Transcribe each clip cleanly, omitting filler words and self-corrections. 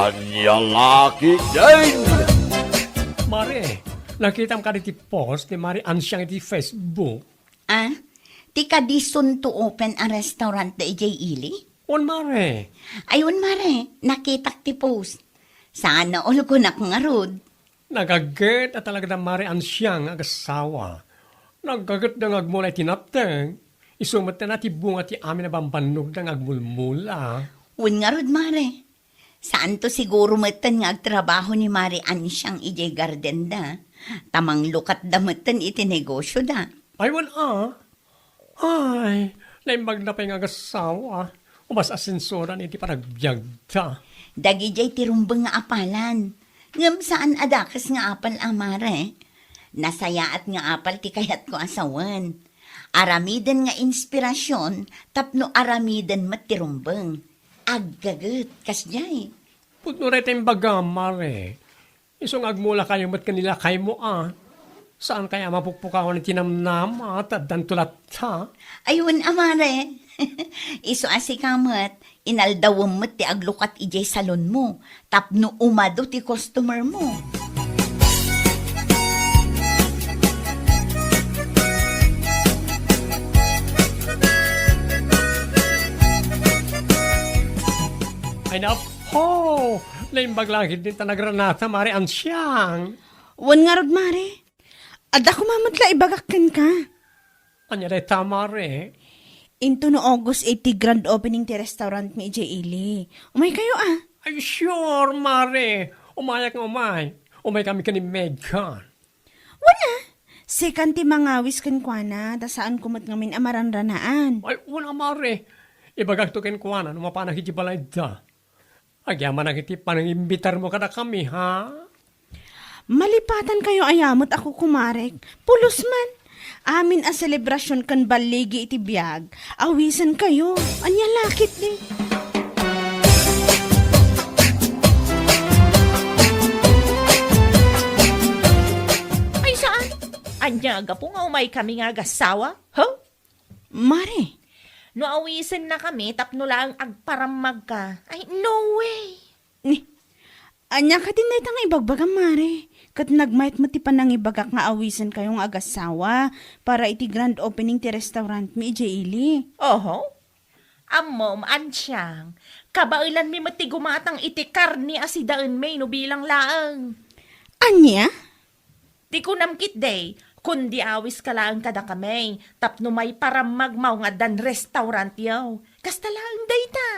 Anya laki din! Mare, nakita mo ka iti post ni Mari Ansyang iti Facebook. Ah? Ti kadison to open a restaurant da ijay ili? On Mare, Ayun mare, nakitak ti post. Sana ol ko na kung arod. nagaget at talaga na Mari Ansyang agasawa. Nagaget na ngagmula tinapteng. Isumat na ti bunga ti amin na bambanog na ngagmulmula. Un nga rod mare. Saan to siguro matan nga agtrabaho ni Mari Ansyang ijay garden da? Tamang lukat da matan iti negosyo da. Aywan Ay, naimbag na pa yung agasawa. Umas asensoran iti paragbyag ta. Dagi jay tirumbang nga apalan. Ngam saan adakas nga apal amare. Nasayaat nga apal ti kayat ko asawan. Aramiden nga inspirasyon, tapno aramiden matirumbang. Aggaget, kasjay. Putno rin tayong baga, Mare. Isong agmula kayo mat kanila kay mo Saan kaya mapukpukaw ni tinamnam at dantulat ta? Ayun, amare. Iso asikamat, inaldawam mo ti aglukat ijay salon mo, tapno umado ti customer mo. Ay napo! Naimbag lang din tanagranata, Mare Ansyang. Wan nga rod, Mare. Ada ko mamadla ibagakan ka. Anya day ta, Mare. Into no August 80 grand opening ti restaurant mi ijay ili. Umay kayo Ay sure, Mare. Umayak nga umay. Umay kami ka ni Megan. Wala. Second ti mangawis kan kuana, da saan kumot ngamin amaranranaan. Ay, wala, Mare. Ibagag to ken kuwanan, umapanag iti balay da. Agyaman ang iti panangimbitar mo kada kami, ha? Malipatan kayo ayamot ako kumarek. Pulos man. Amin a selebrasyon kan baligi iti biyag. Awisan kayo. Anya lakit ni. Ay saan? Anyaga po nga umay kami nga agasawa? Huh? Mare, No awisin na kami, tapno lang agparamag ka. Ay, no way! ni. Anya ka din na itang ibagbaga, Mare. Kat nagmayat mo ti panang ibagak nga awisan kayong agasawa para iti grand opening ti restaurant mi ijay ili. Oho? Amom, ansyang. Kabailan mi mati gumatang iti karni asidaan may no bilang laang. Anya? Di ko namkit day, kundi awis ka lang kada kamay, tapno may paramagmaw nga dan restaurant yaw. Kasta lang day ta.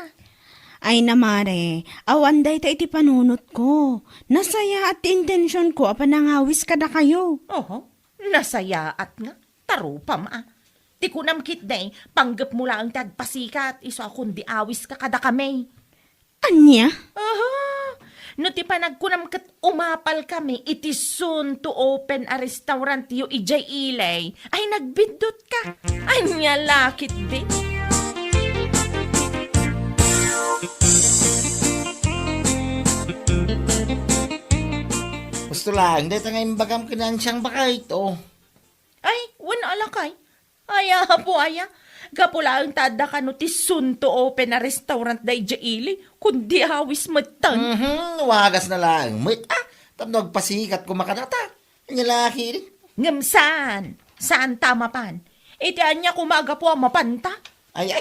Ay na Mare, awanday ta iti panunot ko. Nasaya at intensyon ko apa nangawis kada kayo. Oho, nasaya at nga. Tarupam Di ko namkit day, panggap mo lang tagpasikat, iso akong di awis ka kada kamay. Anya? Aha! No ti panagkunam kat umapal kami, it is soon to open a restaurant yu ijay ilay. Ay nagbidot ka. Anya lakit din. Gusto lang, dahil nga imbagam kinansyang baka ito. Ay, wana alakay. Aya po aya. Gapula ang tada ka no ti soon to open a restaurant da ijay ilay. Kundi hawis matang. Wagas na lang. Tapno agpasikat ko makanata. Ang lalaki rin. Ngamsan. Saan tama pan? Iti anya kumaga po ang mapanta. Ay,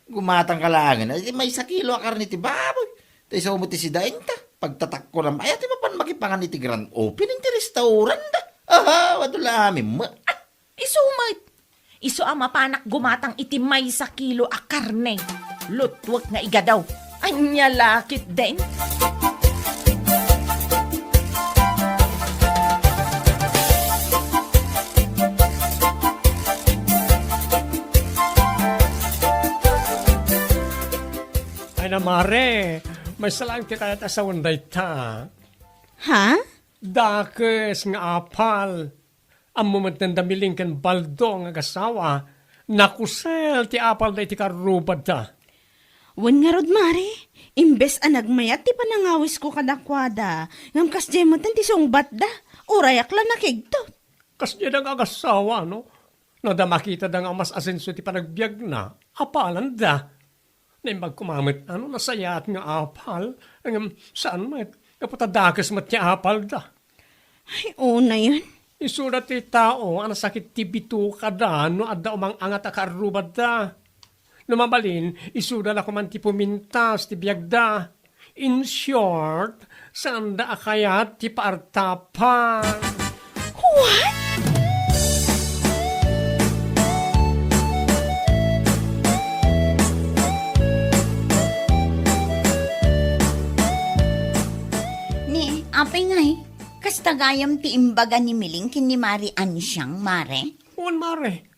gumatang ka lang. Ay, may 1 kilo akar ni ti baboy. Tayo sa umuti si daing ta. Pagtatak ko naman. Ay, ati mapan makipangan ni ti grand opening ti restaurant da. Aha, wadula amin. Isumait. Iso ang mapanak gumatang iti may 1 kilo a karne. Lutwag nga iga daw. Anya lakit din. Ay na, Mare. May salang ti kayat asawan day ta. Ha? Dakes nga apal. Ang moment ng damiling kan baldo nga agasawa. Nakusel ti apal day ti karubad ta. Wan nga rod, Mare. Imbes anagmayat ti panangawis ko kadakwada. Ngam kas jemotan ti sungbat da. Urayak lang nakigtot. Kasi ang agasawa, no? No da makita da nga mas asenso ti panagbiag na. Apalan da. Naimbag kumamit, ano nasayat nga apal? Saan mat? Kapatadakas mat ti apal da. Ay, oo na yan. Isurat ti tao, ang sakit ti bitu ka da, no adda umang angat akarubad da. Lumabalin, isuda na kuman ti pumintas, ti biyagda. In short, saan da akayat ti paartapan? What? Ni, apay ngay, kastagayam ti imbaga ni Miling kin ni Mari Ansyang, mare. Uwan mare,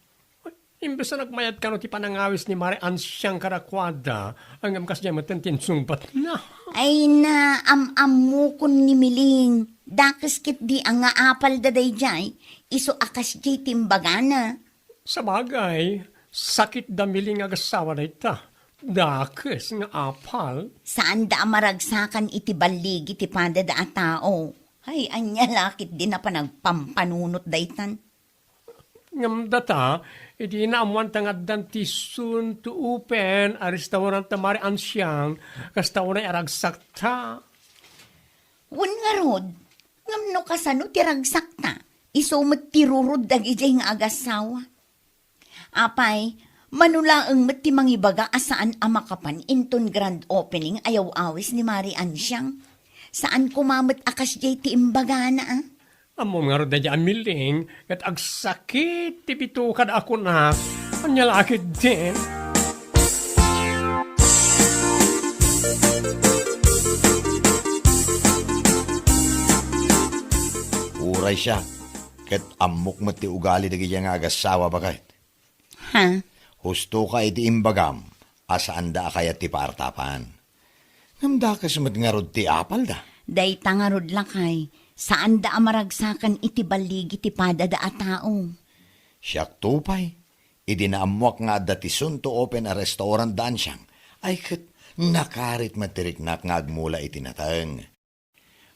imbes na nagmayad ka no ti panangawis ni Mari Ansyang karakwada, ang amkas niya matintin sumpat na. Ay na, amukon ni Miling. Dakas kit di ang nga apal daday jay, iso akas jay timbaga na. Sa bagay, sakit damiling agasawa na ita. Dakes nga apal. Saan da maragsakan iti baligi ti pada da a tao? Ay, anya lakit din na pa nagpampanunot daytan. Ngam data, iti naamuan tangad dan ti soon to open a restaurant na Mari Ansyang, kasta unay aragsak ta. Wan nga rod, ngam no kasano ti ragsak ta, isumot ti rurod dagijay nga agasawa. Apay, manulaang mat ti mangibaga asaan amakapan inton grand opening ayaw awis ni Mari Ansyang. Saan kumamat akas jay ti imbaga na ah? Amo nga ro da dyan miling, kat agsakit ti pitukad ako na, anya lakit din. Uray siya. Ket amok mo ti ugali dagi nga agasawa bakit. Ha? Husto ka iti imbagam, asaan da kaya ti paartapan. Namda ka sumat nga rod ti apal da. Day tangarod lakay, saan da amaragsakan iti baligi ti pada da a tao? Siyak tupay, idinaamuak nga dati soon to open a restaurant daan siyang, ay kat nakarit matiriknak nga agmula iti natang.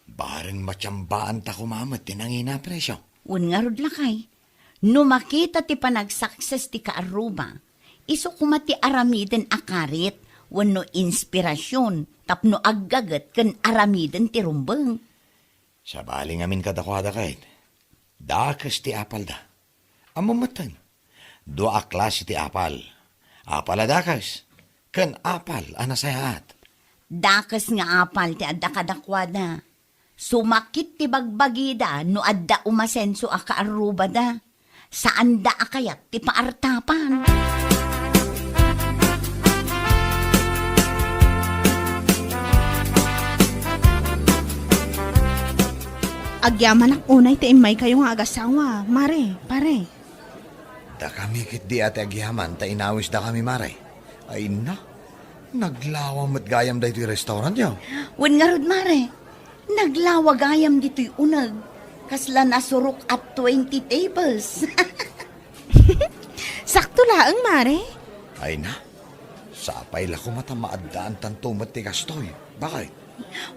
Bareng matsyambaan ta kumamat tinangina presyo. Un nga rod lakay, no makita ti panagsakses ti kaaruba, iso kumati aramiden akarit, wano inspirasyon, tapno aggagat kan aramiden ti rumbeng. Sa baling amin kadakwada kahit, dakas ti apal da. Amamatan, doa klase ti apal. Apal dakas, kan apal anasayaat. Dakas nga apal ti adda kadakwada. Sumakit ti bagbagida no adda umasenso a kaaruba da. Saan da akayat ti paartapan? Agyaman ak unay ti imay kayo nga agasawa, mare, pare. Da kami kit di ate agyaman, ta inawis da kami maray. Ay na, naglawam at gayam da ito yung restaurant yaw. Wen nga rod mare, naglawagayam dito'y unag. Kasla nasurok at 20 tables. Sakto laang, mare. Ay na, sapay la ko matamaadaan tantumat ti kastoy. Bakit?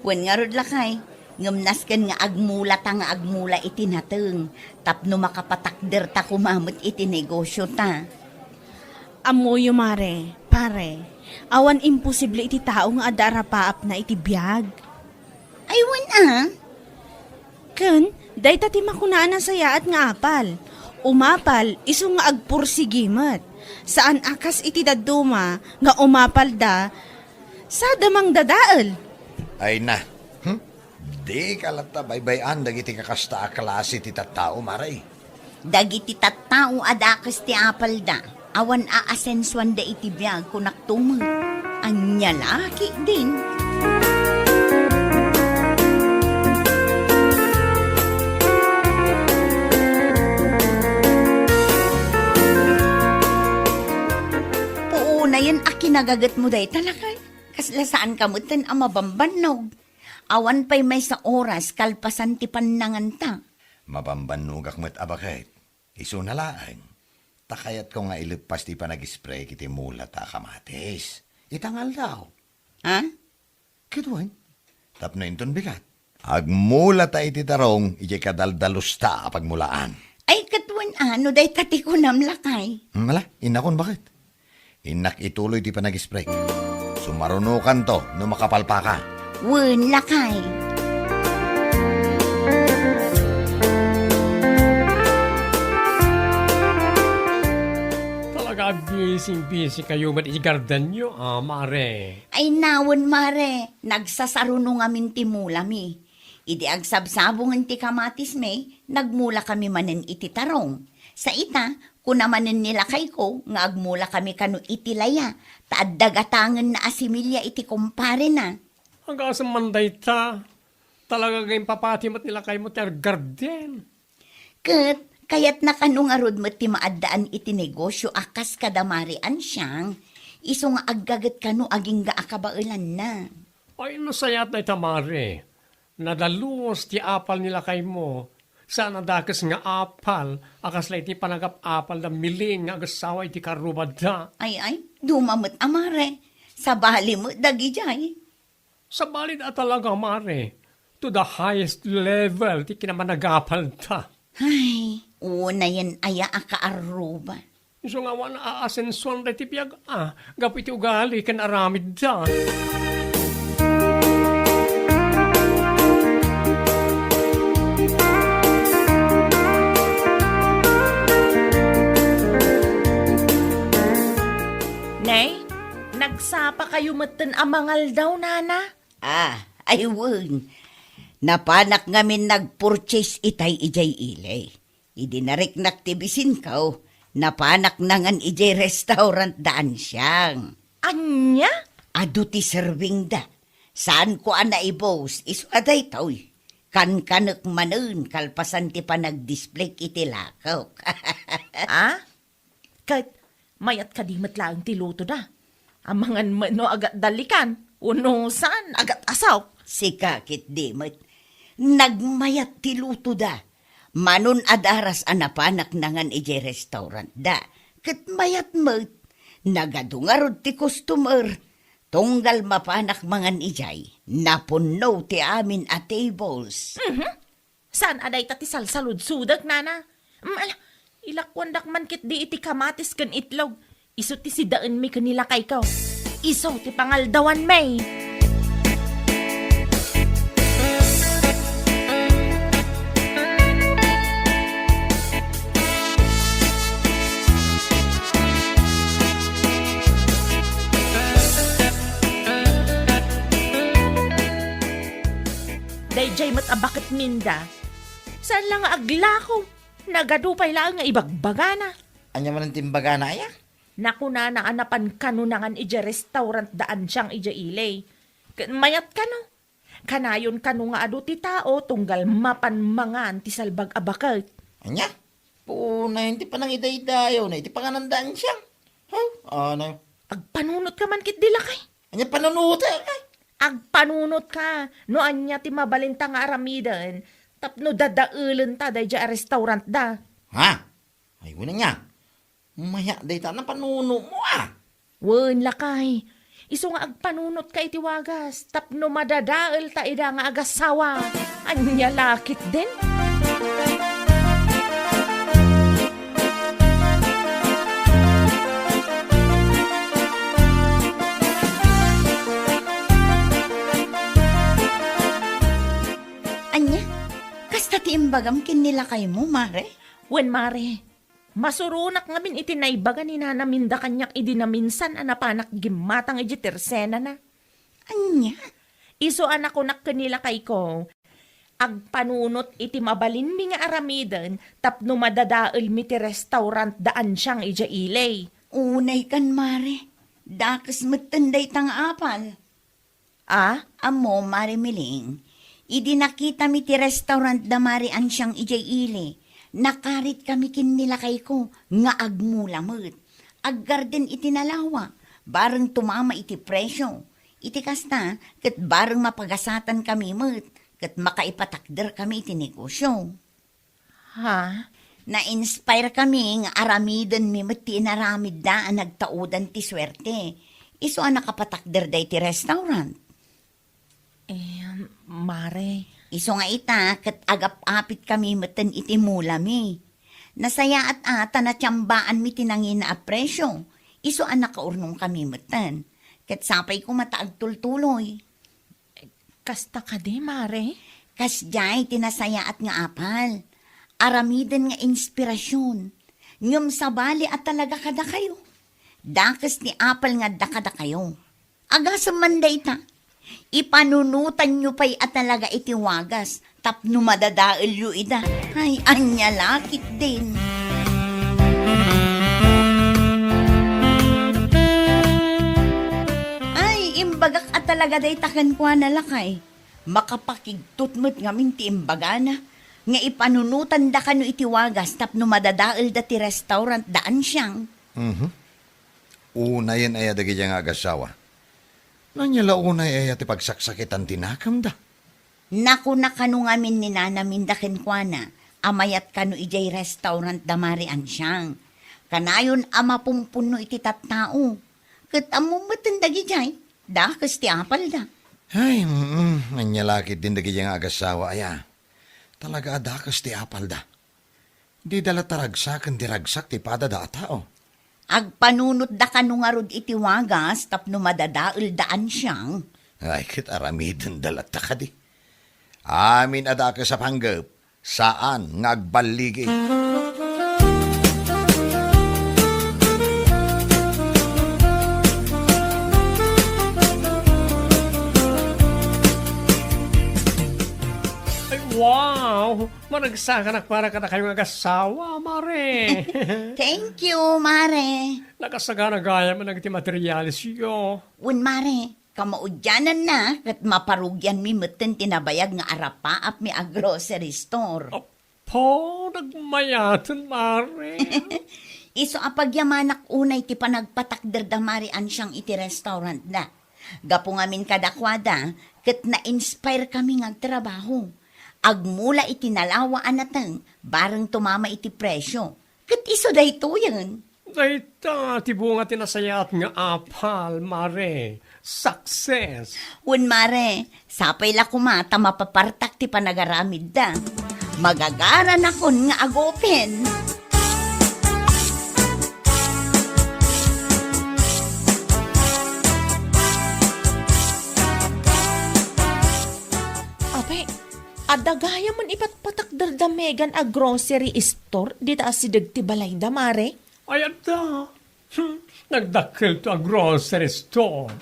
Wen nga rod lakay, ngamnas kan nga agmula ta nga agmula iti nateng. Tapno makapatakder ta kumamot iti negosyo ta. Amoyo, mare, pare. Awan imposible iti tao nga adara paap na iti biyag. Ay wen ah. Ken, day tati makunaan na sayaat nga apal. Umapal, iso nga agpursigimat. Saan akas iti daduma nga umapal da, sa damang dadaal. Ay na, di kalata baybayan dagiti kakasta a klase ti tattao maray. Dagiti tattao adakas ti apal da. Awan aasensuan da iti biyag kunak tumang. Anya laki din. Na yan akinagagat mo day talakay. Kasla saan kamutan ang mabambanog. Awan pa'y may sa oras kalpasan ti panangan ta. Mabambanugak mo't abakit. Iso na laang. Takayat ko nga ilipas ti panag-spray kiti mula ta kamatis. Itangal daw. Ha? Kituan. Tapno inton bigat. Agmula ta iti tarong, iti kadaldalos ta pagmulaan. Ay katuan ano day tati ko namlakay. Mala, inakon bakit? Inak ituloy ti panag-spray. Sumarunukan to no makapalpa ka. Wen lakay. Talaga busy kayo man igardan nyo, mare. Ay nawon mare, nagsasarunong amin ti mula mi. Idi agsabsabong ti kamatis me, nagmula kami manen iti tarong. Sa ita, kunamanen nila kay ko, nga agmula kami kanu iti laya, taadagatangan na asimilya iti kumpare na. Hanggang sa manday ta, talaga kayong papatimat nila kayo mo ti garden. Ket, kayat na kanu nga rod mo ti maadaan iti negosyo akas kadamarian siyang, iso nga aggagat kanu aging ga akabailan na. Ay, nasayat na itamare. Nadaluos ti apal nila kay mo. Sana dakas nga apal, akas la iti panagap-apal na miling nga agasawa iti karubad da. Ay, dumamot amare, sa bali mo dagi jay. Sa balid at talaga, mare, to the highest level, ti kinamanagapal ta. Ay, una yan aya akaaruba. Iso nga wana aasensuan da ti piyag, gapu iti ugali kan aramid da. Nay, nagsapa kayo matan amangal daw, nana. Ay wun. Napanak ngamin nag-purchase itay ijay ilay. Idi narik naktibisin kaw. Napanak nangan ijay restaurant daan siyang. Anya? Adu ti serving da. Saan ko ana ibos? Isu aday tawy. Kan-kanak manun kalpasan ti panag-display iti lakaw. Kat, mayat kadimat lang ti luto da. Amangan no agat dalikan. Uno saan agat asaw. Sikakit dimot. Nagmayat ti luto da. Manun adaras anapanak nangan ije restaurant da. Kat mayat mat. Nagadungarod ti customer. Tunggal mapanak mangan ijay. Napuno ti amin a tables. Saan aday tati salsalud-sudag, nana? Ilakwandak man kit di iti kamatis kan itlog. Iso ti si daan mi kanila kay ko. Iso ti pangaldawan may. Dayjay mat abakit minda. Saan lang aglako? Nagadupay lang nga ibagbagana. Anya man ang timbaga na aya? Naku na naanapan kanunangan ija restaurant daan siyang ija ilay. Mayat kano. Kanayon kano nga adu ti tao tunggal mapan mangan ti salbag abakit. Anya? Puna, hindi pa nang iday-dayaw na. Iti panganandaan siyang. Ano? Agpanunot ka man kit dilakay. Anya panunuta ay. Agpanunot ka. No anya ti mabalinta nga aramidan. Tapno dadaulan ta day ja restaurant da. Ha? Ay, wala niya. Maya, day ta na panuno mo Wen lakay. Iso nga agpanunot ka iti wagas. Tapno madadaal ta ida nga agasawa. Anya lakit din. Anya, kasta ti imbagam kinila kay mo, mare? Wen mare. Masurunak nga min iti naibaga ni nanaminda kanyak idinaminsan anapanak gimatang iti tersena na. Anya? Iso anak ko kanila kay ko. Agpanunot iti mabalin mi nga aramidan tapno madadaal mi ti restaurant daan siyang ija ilay. Unay kan, mare. Dakas matanday tang apal. Amo, mare miling. Idi nakita mi ti restaurant da mari an siyang ijay ili. Nakarit kami kinila kay ko, nga agmulamot. Aggarden iti nalawa, bareng tumama iti presyo. Iti kasta, kat bareng mapagasatan kami mot, kat makaipatakder kami iti negosyo. Ha? Na-inspire kami nga aramidan mi mati naramid da ang nagtaudan ti swerte. Iso ang nakapatakder da iti restaurant. Mare. Iso nga ita, kat agap-apit kami matan iti mula mi. Nasaya at ata na tiyambaan mi tinangin na apresyo. Iso ang nakaurnong kami matan. Kat sapay ko mataag tultuloy. Kasta ka di, Mare. Kas jay tinasaya at nga apal. Aramiden nga inspirasyon. Ngam sabali at talaga kada kayo. Dakas ni apal nga dakada kayo. Agasam man ta. Ipanunutan nyo pa'y at talaga itiwagas. Tapno madadaal yu ida. Ay, anya lakit din. Ay, imbagak at talaga day takan kwa na lakay. Makapakigtutmut ngamin ti imbaga na. Nga ipanunutan da kano itiwagas tapno madadaal da ti restaurant daan siyang. Unayan ay adagi nga agasawa. Nanyala unay ay ati pagsaksakitan tinakam da. Naku na kano ngamin ni nanamin da kenkwana. Amayat kano ijay restaurant da marian siyang. Kanayon ama pumpuno iti tattao. Kat amumatan da gijay. Da kas ti apal da. Ay, nanyalakit din dagi nga agasawa aya. Talaga adakas ti apal da. Di dala taragsakan di ragsak ti pada da tao. Agpanunot da kano nga rod itiwagas tapno madadaal daan siyang. Ay, kit aramidin dalat ka di. Amin adaka sa panggap, saan ngagbaligi. Ay, wow! Managsakan para ka na kayong agasawa, Mare. Thank you, Mare. Nakasagana gaya mo nagti materialis yo. Un Mare, kamaudyanan na kat maparugyan mi meten tinabayag nga arapa at mi a grocery store. Po, nagmayatan, Mare. Iso apagyamanak unay ti panagpatakder da marian siyang iti restaurant na. Gapo ngamin kadakwada, kat na-inspire kami ng trabaho. Agmula iti nalawaan natang, barang tumama iti presyo. Kat iso da ito yan. Dayta, tibunga tinasayat nga apal, Mare. Success! Un Mare, sapay la kumata mapapartak ti panagaramid da. Magagara na kon nga agopen. Ape, adagaya man ipatpatakdar da Megan a grocery store di ta asidag ti balay da, Mare. Ay, da. Nagdakil to a grocery store.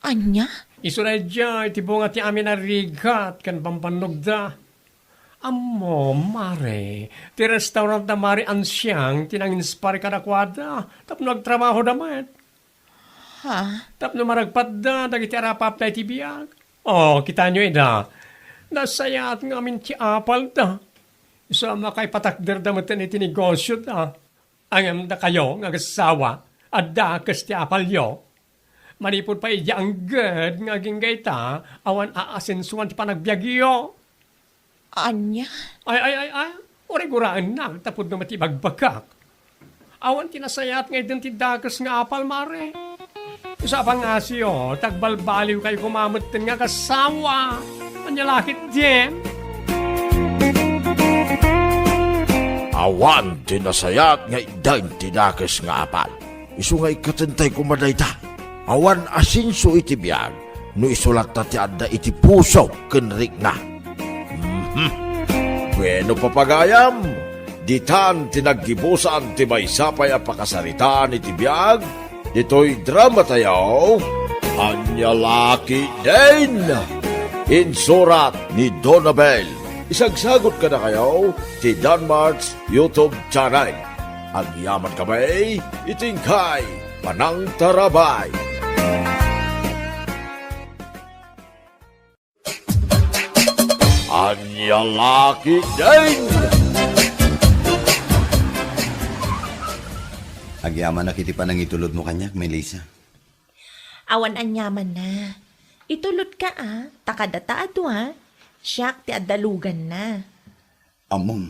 Anya? Iso na dyan, tibunga ti amin na rigat kan pampannog da. Amo, Mare, ti restaurant na Mare Ansyang, tinang-inspire ka na kwada, tapno nagtrabaho damat. Ha? Tapno maragpat da, dagiti arapap na iti biyag. Oh, kita nyo da. Nasayat nga amin ti apal da. Isa makay patakder da matan iti negosyo da. Angam da kayo, nga gasawa, at da kas ti apal yo. Manipod pa iya ang good nga ginggayta, awan aasensuan ti panagbiagyo. Anya? Ay, origuraan na, tapod na matibagbagak. Awan tinasayat nga identidakas nga apal, Mare. Isa pang asyo, tagbalbaliw kayo kumamutin nga kasawa. Anyalakit din. Awan tinasayat nga identidakas nga apal. Isu nga ikatentay kumadayta. Awan asinso iti biyag, no isulat na ti adda iti puso kenrik na. Bueno papagayam, ditan tinaggibusan ti may sapay a pakasaritaan iti biyag, dito'y drama tayo, Anyalaki din! Insurat ni Donabel. Isagsagot ka na kayo ti Danmarks YouTube channel. Ang yaman kamay, itingkay, panang tarabay. Anyalaki din! Agyaman na kiti pa nang itulod mo kanyak, Melissa. Awan anyaman na. Itulot ka takadata adwa. Siyak ti adalugan na. Amom,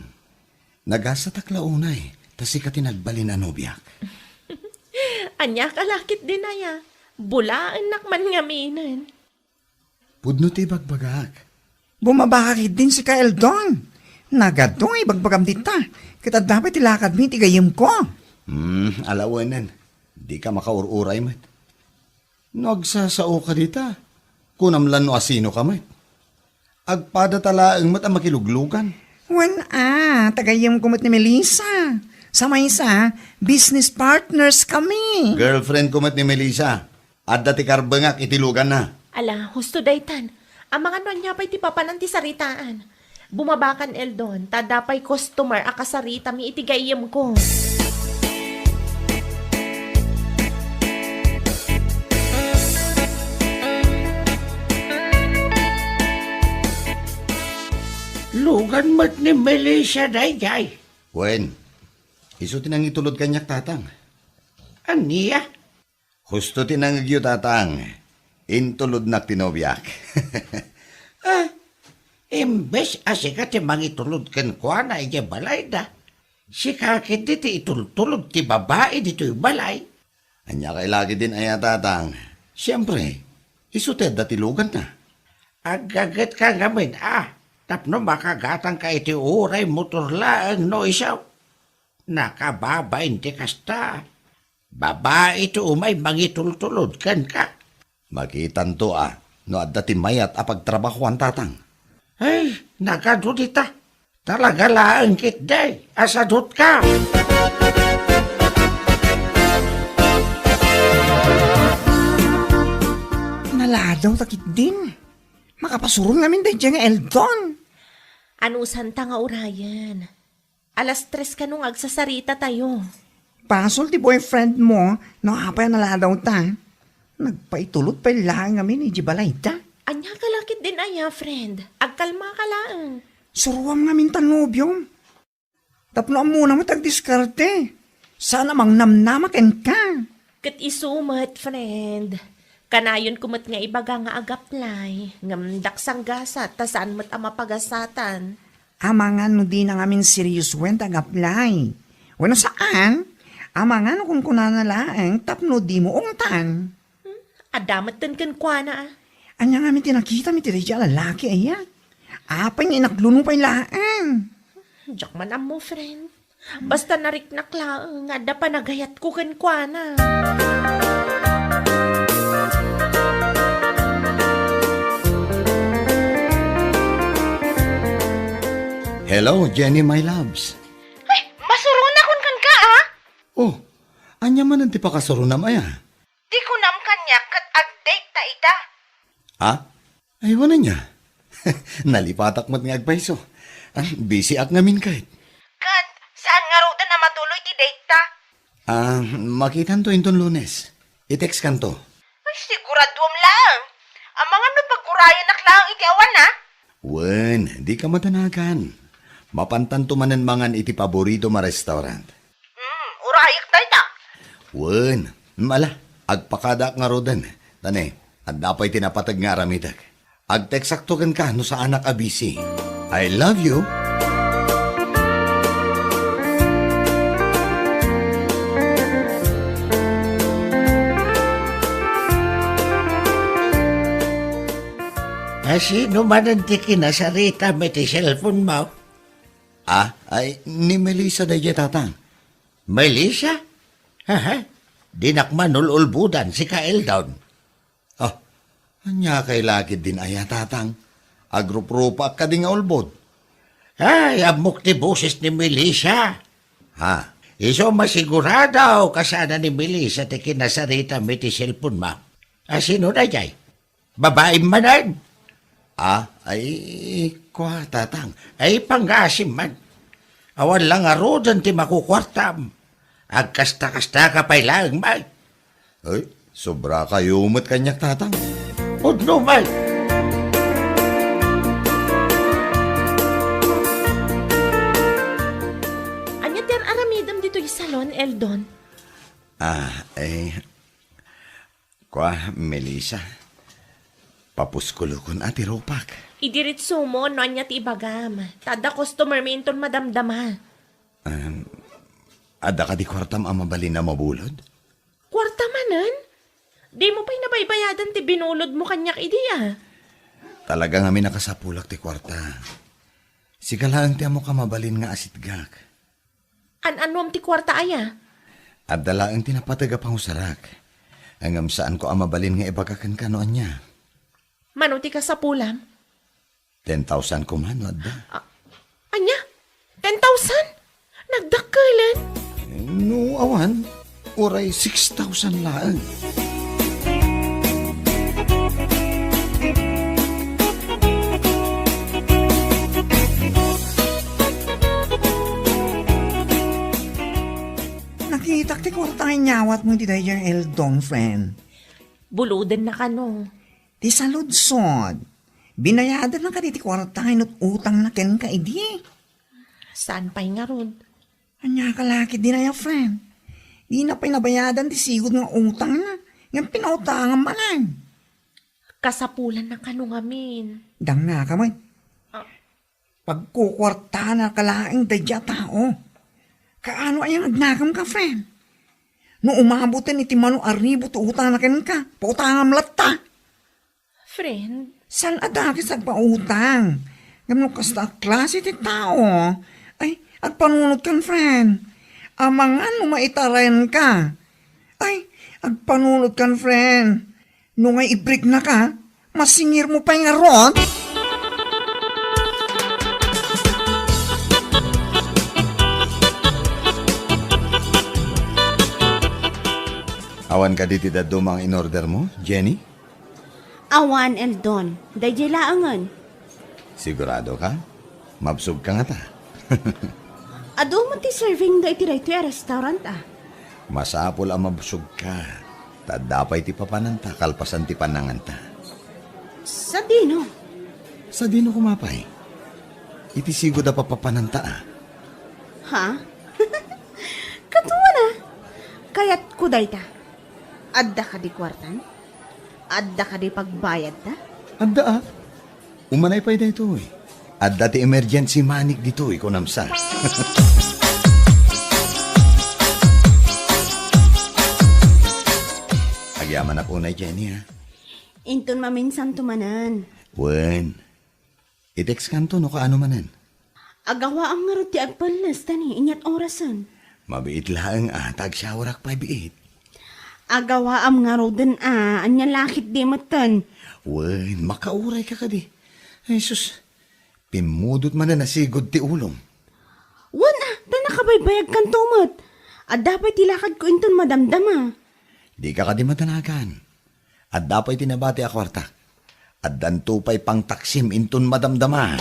nagasa taklaunay, tasi ka tinagbalin anobyak. Anya kalakit din aya. Bulaan nakman ngaminan. Pudno ti bagbagak. Bumabakakit din si Kaeldon. Nagadong ibagbagam dita. Kita dapat ilakad mi tigayim ko. Alawanan, di ka makaururay mat. Nagsasao ka dita. Kunamlan no asino ka met. Agpada talaang mat ang makiluglugan. Wan tagayam kumot ni Melissa. Sa maysa, business partners kami. Girlfriend ko mat ni Melissa. At dati karbangak itilugan na. Ala, husto daytan. Ang mga nonya pa'y ti papanan ti saritaan. Bumabakan Eldon, tadapay customer akasarita mi itigayam ko. Lugan mat ni Melissa dayjay. Wen, iso tinang itulod kanyak tatang. Aniya? Husto tinangagyo tatang. Intulod na tinobyak. Imbes asika ti mangitulod ken kwa na ije balay da. Si kakit ti itultulod ti babae dito'y balay. Anya kay lagi din aya tatang. Siyempre, iso teda tilugan na. Agagat ka ngamin tapno makagatang ka iti uray motor laang no isaw. Nakababain ti kasta. Babae to umay mangitultulod ken ka. Makitan to no adda ti mayat apagtrabahuan tatang. Ay, nagadudita. Talaga laang kit day. Asadot ka. Naladaw takit din. Makapasurong namin dahil dyan nga Eldon. Anusan ta nga urayan. Alas 3 ka nung agsasarita tayo. Pasol ti boyfriend mo, no apay naladaw ta. Nagpaitulot pa lang kami ni Jibalay ta. Anya kalakit din aya, friend. Agkalma ka lang. Suruam namin tanobyo. Tapno muna mo tagdiskarte. Sana mang namnamaken ka. Kat isumat, friend. Kanayon kumot nga ibaga nga agaplay. Ngamdak sang gasat, tasaan mo't ama pagasatan. Amangan no di na ngamin serious wen tagaplay. Wano saan? Amangan no kung kunanalaang tapno di mo ungtan. Adamat din kan kwa na. Anya ngamin tinakita mi tiri lalaki aya. Apay nga inaglunupay laan. Diyak man mo, friend. Basta nariknak lang, nga da pa nagayat ko kan kwa na. Hello, Jenny, my loves. Ay, masuruna kun kan ka Oh, anya man ang ti pakasaro na maya. Di ko nam kanya kat agdate ta ita. Ha? Ay, wala niya. Nalipatak mo't nga agpaiso. Busy ak ngamin kahit. Kat, saan nga ro na matuloy ti date ta? Makitan to inton Lunes. I-text kan to. Ay, siguraduam lang. Ang mga napagkurayan nak lang iti awan na. Wen, di ka matanagan. Mapantanto manan mangan iti paborito ma restaurant. Urayak tayo ta. Wen, mala, agpakadak nga rodan. Tane, at dapay tinapatag nga aramidag. Agteksaktogan ka no sa anak abisi. I love you. Sino man ang tikinasarita may ti cellphone mo? Ay, ni Melissa da tatang. Melissa? Haha, dinakman ululbudan si Kaeldon. Anya kay lakid din aya tatang. Agrup-rupa ka din nga ulbod. Ay, amok ti boses ni Melissa. Ha? Iso masigurado kasana ni Melissa ti kinasarita may ti cellphone mo. Sino na jay? Babae manan? Ay, kwa tatang. Ay, panggasim man. Awan lang arodan ti makukwartam. Agkasta-kasta ka pa'y lang, man. Ay, sobra kayo umot kanyak tatang. Udno, man. Anya tiyan aramidam dito yung salon, Eldon? Kwa, Melissa. Papuskulukon ati ropak. Idiritso mo, no anya ti ibagam. Tada customer minton madamdama. Ada ka di kwartam ang mabalin na mabulod? Kwarta manan? Di mo pa'y nabaybayadan ti binulod mo kanyak ideya. Talagang amin nakasapulak ti kwarta. Sikalaan ti amo ka mabalin nga asitgak. An-anom ti kwarta aya? At dalaang tinapataga pang usarak. Angam saan ko mabalin nga ibagakan ka noon niya. Manuti ka sa pulam. 10,000 ko man, adda. Anya? 10,000? Nagdakalan? No, awan. Oray 6,000 lang. Nakitak ti kwartang nyawat mo ti dayan Eldon, friend. Buludan na ka no. Ti saludsod. Binayadan na ka ti kwartang at utang na ken ka idi. Saan pa'y nga ron? Anya kalaki din na ya, friend. Di na pinabayadan ti sigod nga utang na. Nga pinautangan manan. Kasapulan na ka no ngamin. Dang nga ka man. Pagkukwarta na kalaing dadya tao. Kaano ay ang agnakam ka, friend? No umabutin iti mano arribo to utang na ken ka. Pautangam latta. Friend, San adakis agpautang? Gamno kasta klase ti tao. Ay, agpanunod kan, friend. Amangan mo maitaren ka. Ay, agpanunod kan, friend. Nung ay ibrik na ka, masingir mo pa yung aron. Awan ka diti dadumang in-order mo, Jenny? Awan, Eldon. Dayjay laangan. Sigurado ka? Mabsog ka nga ta. Ado mo ti serving da iti rito restaurant Masapol ang mabsog ka. Tadapay ti papananta, kalpasan ti pananganta. Sa dino. Sa dino kumapay. Iti sigod na papapananta Ha? Katuwa na. Kaya't kuday ta. Adda ka di kwartan? Adda ka di pagbayad ta? Adda Umanay pa ito eh. Adda ti emergency manik dito kunamsa. Agyaman ako na Jenny ha. Inton maminsan tumanan. Wen. I-text kanto no kaano manan. Agawa ang nga ti agpalas tani inyat orasan. Mabiit lang tag-showerak pa biit. Agawa am nga roden anya lakit di matan. Wen, makauray ka di. Ay sus, pimudot man na nasigod ti ulong. Wan ta nakabaybayag kan tumot. At dapat tilakad ko inton madamdama. Di ka di matanagan. At dapat tinabati akwarta. At dantupay pang taksim inton madamdama.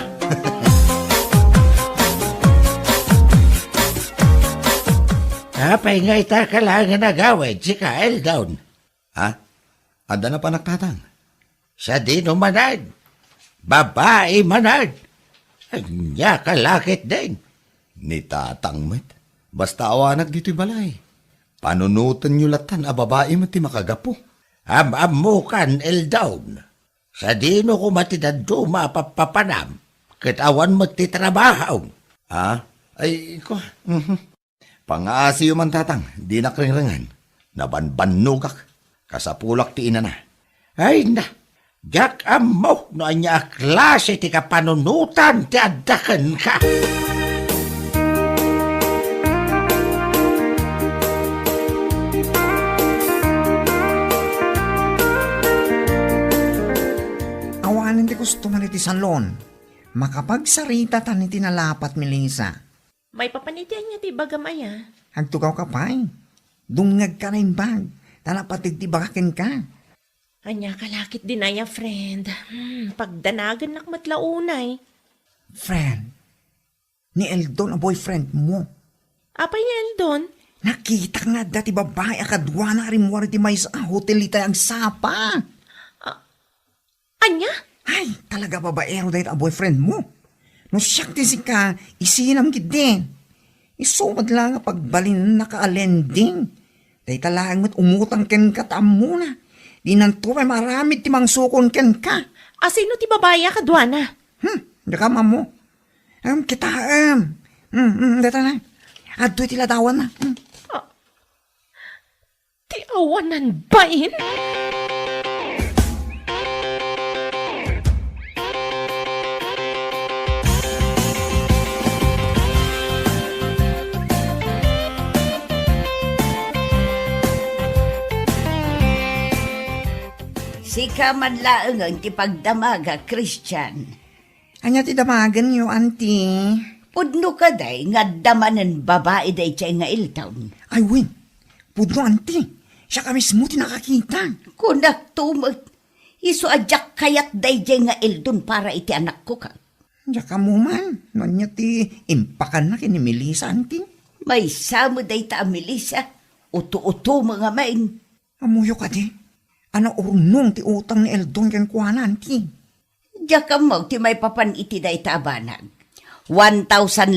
Kapay nga ita kailangan nagawid si Kael down. Ha? Adda na pa naktatang. Sa dino manad. Babae manad. Anya kalakit din. Ni tatang met. Basta awanag dito'y balay. Panunutan nyo latan a babae mati makagapo. Am-am kan el down. Sa dino ko matidado mapapapanam. Kitawan mo ti trabaho. Ha? Ay, ko. Pangaasi man tatang. Di nakringringan. Nabanbanugak. Kasapulak ti ina na. Ay na. Jak mo no anya klase ti kapanunutan ti addakan ka. Awanin di gusto man iti salon. Makapagsarita tan iti nalapat mi Lisa. May papanitian niya ti bagamaya. Hagtugaw ka pa'y. Dungag ka na yung bag. Talapatig ti bakakin ka. Anya kalakit din aya, friend. Pagdanagan nak matlaunay. Friend, ni Eldon ang boyfriend mo. Apay ni Eldon? Nakita nga dati babae akadwa na rimwari ti may sa hotel itay ang sapa. Anya? Ay, talaga babaero dahil ang boyfriend mo. No siyak ti si ka, isinam gid din. Isumad lang nga pagbalin na ka-alending. Dahil talagang mat umutang ken katam muna. Di nanto may maramit ti mangsukon ken ka. Sino ti babaya kadwana? Nakama mo. Kita, data na. Adoy tila tawan na. Ti awanan bain? ka man laang ang tipagdamaga, Christian. Anya ti damagan niyo, auntie. Pudno ka day nga damanan babae day chay nga iltaon. Ay, win. Pudno, auntie. Siya ka mismo tinakakita. Kunak tumot. Iso adyak kayat day chay nga ildon para iti anak ko ka. Diya ka mo man. Nanya ti impakan na kini Melissa, auntie. May samo day ta Melissa. Uto-uto mga main. Amuyo ka di. Ano urnong ti utang ni Eldon kan kuana, auntie. Diya ka mo ti may papan iti day ta abanag. 1,000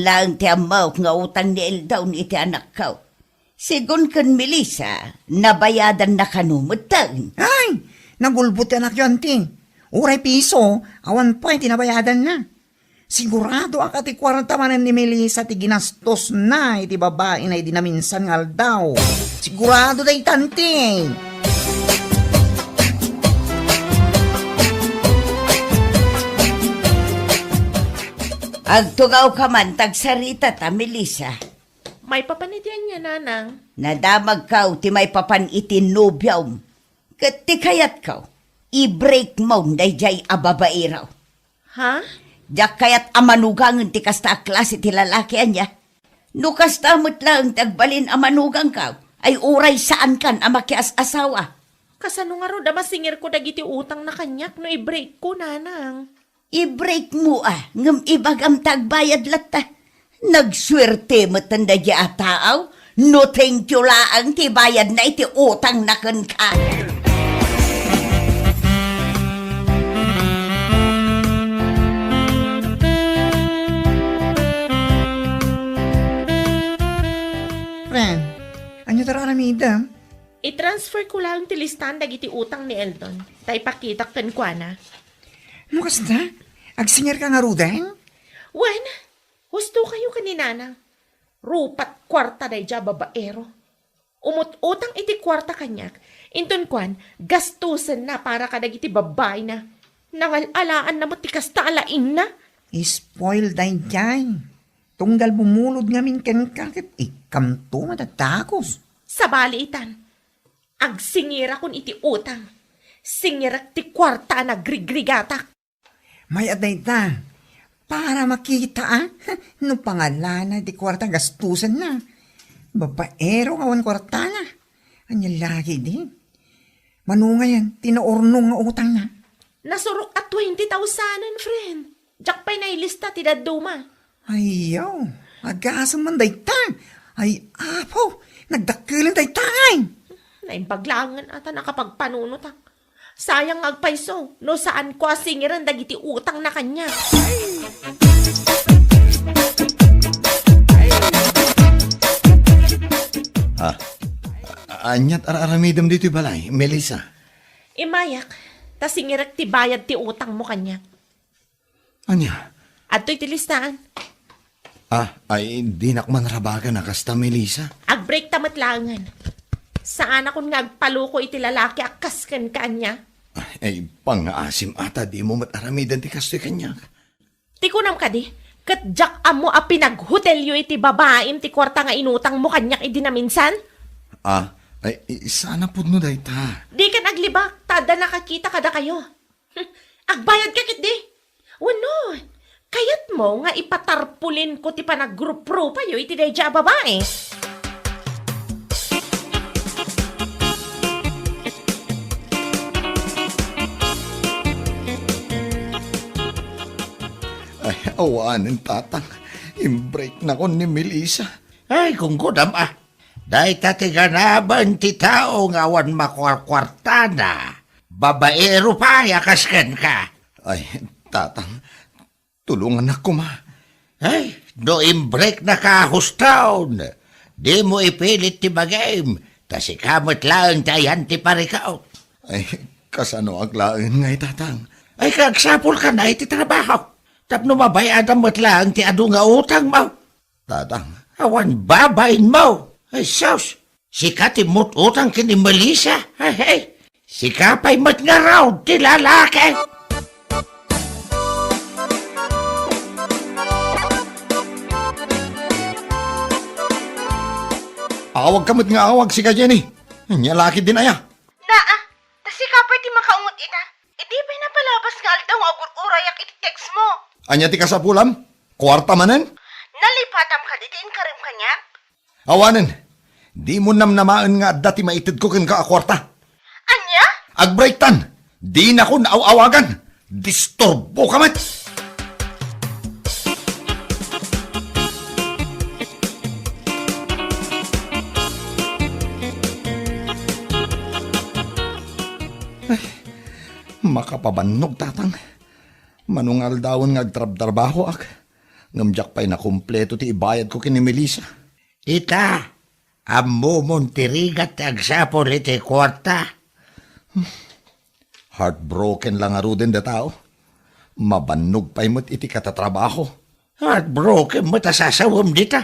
lang ti amaw nga utang ni Eldon iti anak ko. Sigun kan Melissa, nabayadan na kanumutang. Ay! Nagulbot ti anak yun, auntie. Uray piso, awan pa tinabayadan na. Sigurado akati 40 manan ni Melissa ti ginastos na iti babae na idinaminsan nga aldaw. Sigurado day tante. Agtugaw ka man tagsarita ta Melissa. May papanitian niya, nanang. Nadamag ka ti may papan iti nobyaw. Kat ti kayat ka, i-break mo day jay ababairaw. Ha? Diyak kayat amanugang ti kasta klase ti lalaki anya. No kasta mo't lang tagbalin amanugang ka, ay uray saan kan amakias asawa. Kasano nga ro, masingir ko dagiti utang na kanyak no i-break ko, nanang. I-break mo ngam ibagam tagbayad lata. Nagswerte mo tanda di ataaw, no thank you laang ti bayad na iti utang na kan ka. Friend, anyo tara ramida? I-transfer ko lang ti listan dagiti utang ni Eldon. Tay pakitak kan kwa na. Ano kasta? Agsinger ka nga rudan? Wen, husto kayo kaninana. Rupat kwarta day ja babaero. Umut-utang iti kwarta kanyak. Inton kwan, gastusan na para kadagiti babay na. Nangalalaan na mo ti kasta alain na. Spoil day dyan. Tunggal bumulod ngamin ken kakit ikamto matatakos. Sa baliitan, agsingira kun iti utang. Singirak ti kwarta na grigrigatak. May aday ta. Para makita no pangalana di kwarta gastusan na. Babaero kawan kwarta na. Anya lagi di. Manunga yan, tinaornong nga utang na. Nasurok at 20,000, friend. Diyak pa'y nailista ti daduma. Ayaw, agasam man day ta. Ay, apo, nagdakilan day ta ay. Naimbaglangan ata nakapagpanunutak. Sayang agpaiso, no saan ko asingiran dagiti utang na kanya. Anyat araramidam dito balay, Melissa. Imayak, tasingirak ti bayad ti utang mo kanya. Anya? At to'y tilistaan. Ay di nakman rabagan na kasta, Melissa. Agbreak tamatlangan. Saan akong nga agpaluko iti lalaki akas kan kanya. Ay, pang-asim ata, di mo mataramidan ti kastoy kanya. Tikunam ka di, kat jak amo a pinaghotelyo iti babaim ti kwarta nga inutang mo kanyak idinaminsan? Ay, sana po no day ta. Di ka naglibak, tada nakakita kada kayo. Agbayad ka kit di. Wano, kayat mo nga ipatarpulin ko ti panag-group-pro pa yo iti dayja babae. Ay, awanin tatang. Imbreak na ko ni Melissa. Ay, kung kudam Day tatiganaban ti tao nga awan makwarkwarta na. Babaero pa, yakaskan ka. Ay, tatang, tulungan ako ma. Ay, no imbreak na kahustaon. Di mo ipilit ti bagay. Kasi kamot lang tayan ti parikaw. Ay, kasano aglaan ngay tatang. Ay, kagsapol ka na iti trabaho. Tapno mabayadan mo't lang ti adu nga utang mo. Tatang, Awan babain mo. Ay, sus. Sika ti mo't utang kini Melissa. Ay, sika pa'y mat nga raw ti lalaki. awag kamot nga awag si ka Jenny. Nyalaki din aya. Naa, tasi ka pwede makaungot ita. urayak iti text mo. Anya ti kasapulam? Kwarta manen? Nalipatam ka ditiin karim kanya? Awanen, di mo namnamaan nga dati maitid ko ken ka akwarta. Anya? Agbreaktan, di na ko naawagan. Disturbo ka met. Makapabannog tatang. Manungal dawon nga agtrab-trabaho ak. Ngamjak pa'y na kumpleto ti ibayad ko kini Melissa. Ita, amo mong tirigat agsapon iti kwarta. Heartbroken lang aro din da tao. Mabannog pa'y mo't iti katatrabaho. Heartbroken mo ta sasawam dita.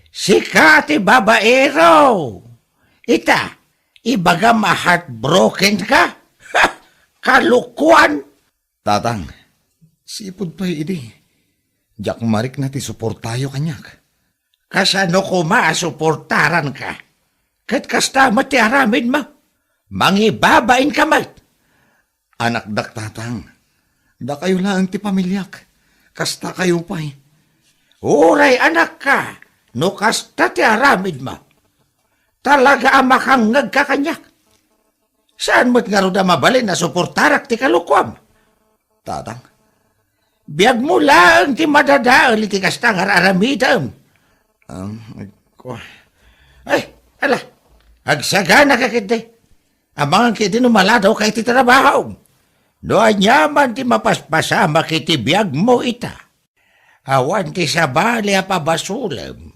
Sika ti babaero. Ita, ibaga ma-heartbroken ka? Ha! Kalukuan! Tatang, sipod pa'y idi. Diyak marik na ti support tayo kanyak. Kasano ko maasuportaran ka? Kat kasta mati aramin mo. Mangibabain ka mat. Anak dak tatang, da kayo lang ti pamilyak. Kasta kayo pa'y. Uray anak ka, no kasta ti aramid mo. Talaga amakangag ka kanyak. Saan mo't nga ruda mabalin na suportarak ti kalukwam? Tatang, Biyag mo lang ti madadaal iti kasta nga aramidam. Ay, ala, agsagana ka kiti. Amangan kiti numaladaw kay ti trabaho. No anyaman ti mapaspasama kiti biyag mo ita. Awan ti sabali apabasulam.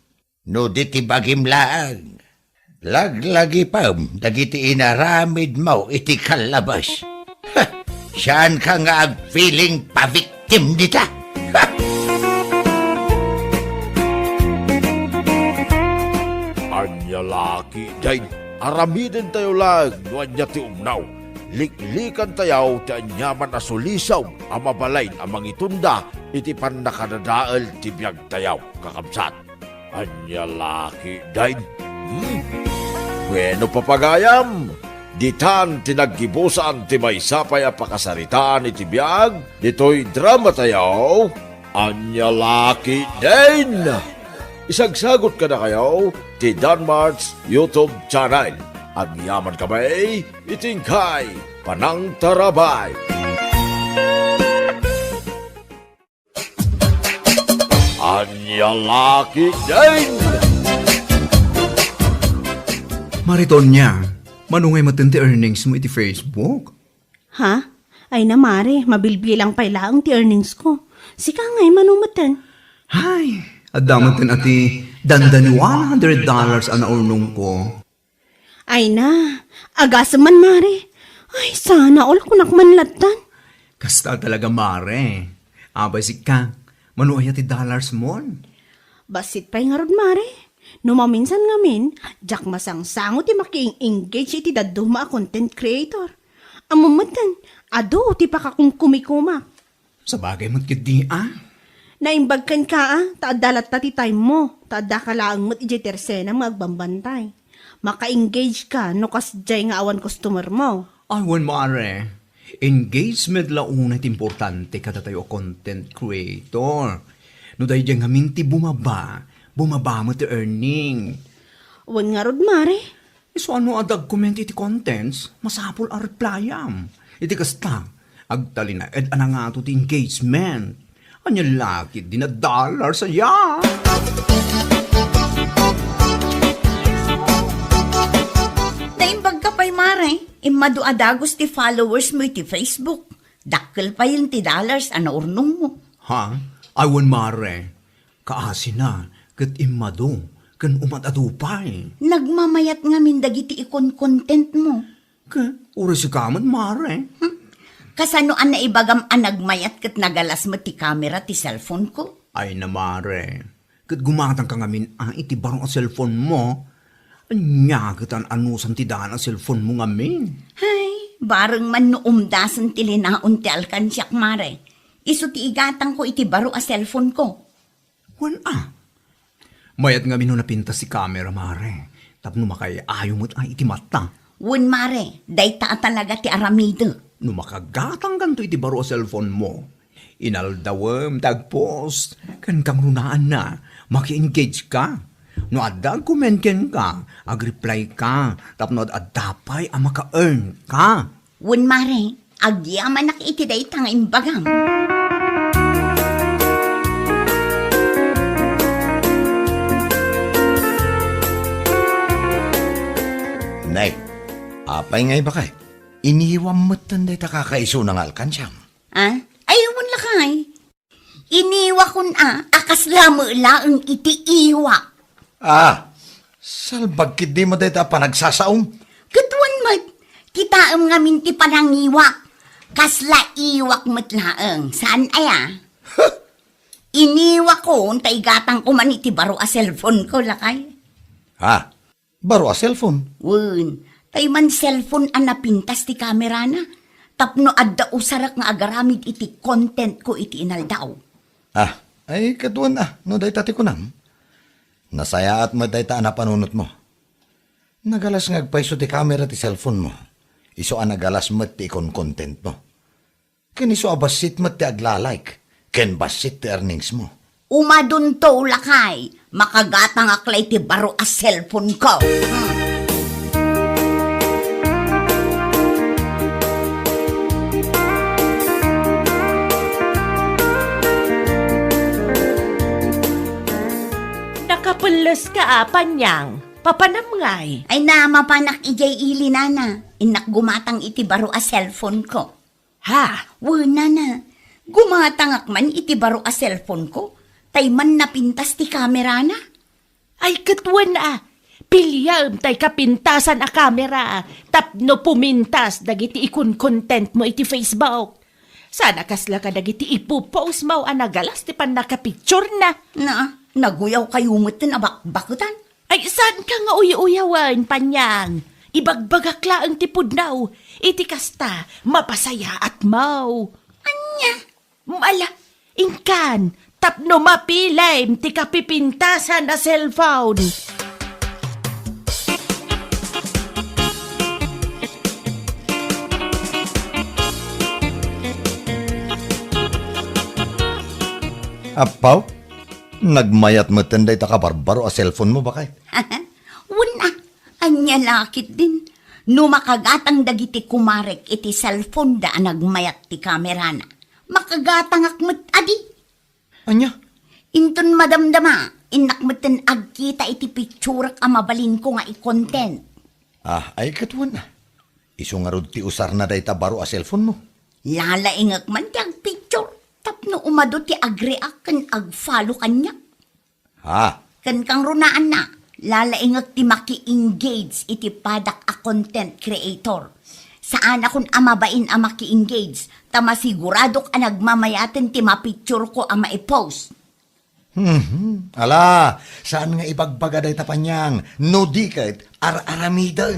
No di ti bagimlaang. Laglagi pam, dagiti inaramid mo iti kalabas. Ha, saan ka nga ag-feeling pa-victim dita? Ha! Anya laki, day, aramidin tayo lang, nuan niya ti umnaw. Liklikan tayaw ti anyaman asulisaw, amabalain amang itunda, iti pan nakadadaal ti biyag tayaw, kakamsat. Anya laki, day, bueno papagayam, ditan tinaggibusan ti may sapay a pakasaritaan iti biyag, dito'y drama tayaw, anya laki, din! Isagsagot ka na kayo ti Danmart's YouTube channel. Ang yaman kamay, itingkay, panang tarabay. Anya laki din! Mariton niya, manungay matindi earnings mo iti Facebook. Ha? Ay na mare, mabilbilang pa ilaang ti earnings ko. Sika ngay manumatan. Hay, adamatin ati dandan $100 ang naurnong ko. Ay na, agasaman mare. Ay, sana all kunak manlatan. Kasta talaga mare. Abay si ka, manuay ati dollars mo. Basit pa'y nga rod mare. Numaminsan ngamin, jak masangsango ti maki-engage iti daduma a content creator. Amumatan, ado ti pakakong kumikumak. Sa bagay mo't kiti Naimbagkan ka taadalat ta ti time mo, taada ka laang mo't ijitersena magbambantay. Maka-engage ka no kasjay nga awan customer mo. Aywan mare, engagement launay importante kada tayo content creator. No dahi dyan ngamin ti bumaba mo ti earning. Wan nga rod mare. So ano adag comment iti contents, masapol a replyam. Iti kasta, agtali na ed anangato ti engagement. Anya laki di na dollar saya. Naimbag ka pa'y mare, imado adagos ti followers mo iti Facebook. Dakkel pa yun ti dollars ano urnong mo. Ha? Aywan mare, kaasi na, kat imado, kan umatadupay. Nagmamayat nga mindagiti ikon content mo. Ka, uri si kamat mare. Kasanoan na ibagam anagmayat kat nagalas mo ti camera ti cellphone ko. Ay na mare, kat gumatang ka ngamin iti barong ang cellphone mo, anya kat anusan ti daan ang cellphone mo ngamin. Hay, bareng man no umdasan ti linaon ti alkansyak mare. Isu ti igatang ko iti baro a cellphone ko. Wan mayat nga no napinta si camera mare, tapno makay ayaw mo't iti mata. Wan mare, day ta talaga ti aramido. No makagatang ganto iti baro a cellphone mo, Inaldawam tagpost. Kan kang runaan na, maki-engage ka. No adda kumenten ka, ag-reply ka, tapno adapay ang maka-earn ka. Wen mare, agyaman nak itiday tang imbagang. Nay, apay ngay ba kay? Iniwam mo't tanday ta kakaiso ng alkansyam. Ah? Ayawan lakay. Iniwa kun akas lamo laang iti iwa. Salbagkit di mo day ta panagsasaom. Katuan mat, kita nga minti panangiwa. Kasla iwak mat laang. Saan aya? Iniwa ko, untay gatang ko man iti baro a cellphone ko lakay. Baro a cellphone. Wen, tay man cellphone ang napintas ti kamera na. Tapno adda usarak nga agaramid iti content ko iti inaldaw. Ay katuan no day tati ko nam. Nasaya at mo day ta na panunot mo. Nagalas ngagpaiso ti camera ti cellphone mo. Iso nagalas mo ti ikon content mo. Kaniso abasit mo ti aglalike. Ken basit ti earnings mo. Umadun to lakay, makagatang aklay ti baro a cellphone ko. Nakapulos ka panyang. Papanamngay. Ay na mapanak ijay ili nana, inak gumatang iti baro a cellphone ko. Ha? Wena na, gumatang akman iti baro a cellphone ko, tay man napintas ti kamera na. Ay katwan Pilyam tay kapintasan a kamera. Tapno pumintas dagiti ikon content mo iti Facebook. Sana kasla ka dagiti ipupost mo nagalas ti pan nakapicture na. Naguyaw kayo mutin abakbakutan. Ay saan ka nga uyawan panyang? Ibagbagakla ang tipudnaw. Iti kasta mapasaya at mau. Anya? Mala, ingkan. Tapno mapilem ti kapipintasan na cellphone. Apaw? Nagmayat mo tanday ta kabarbaro a cellphone mo ba kay? Wala, anya lakit din. No makagatang dagiti kumarek iti cellphone da nagmayat ti kamera na. Makagatang akmat adi. Anya? Inton madamdama, inakmatan agkita iti picturak a mabalin ko nga i-content. Ay katuan na. Iso nga rod ti usar na day ta baro a cellphone mo. Lalaingak man ti ag-picture. Tapno umado ti agreak kan ag-follow kanya. Kan kang runaan na, lalaingak ti maki-engage iti padak a content creator. Saan akong amabain a maki-engage, tama siguradok a nagmamayaten ti mapicture ko a maipost. Ala, saan nga ibagbaga day tapanyang, no di kahit ar-aramidan.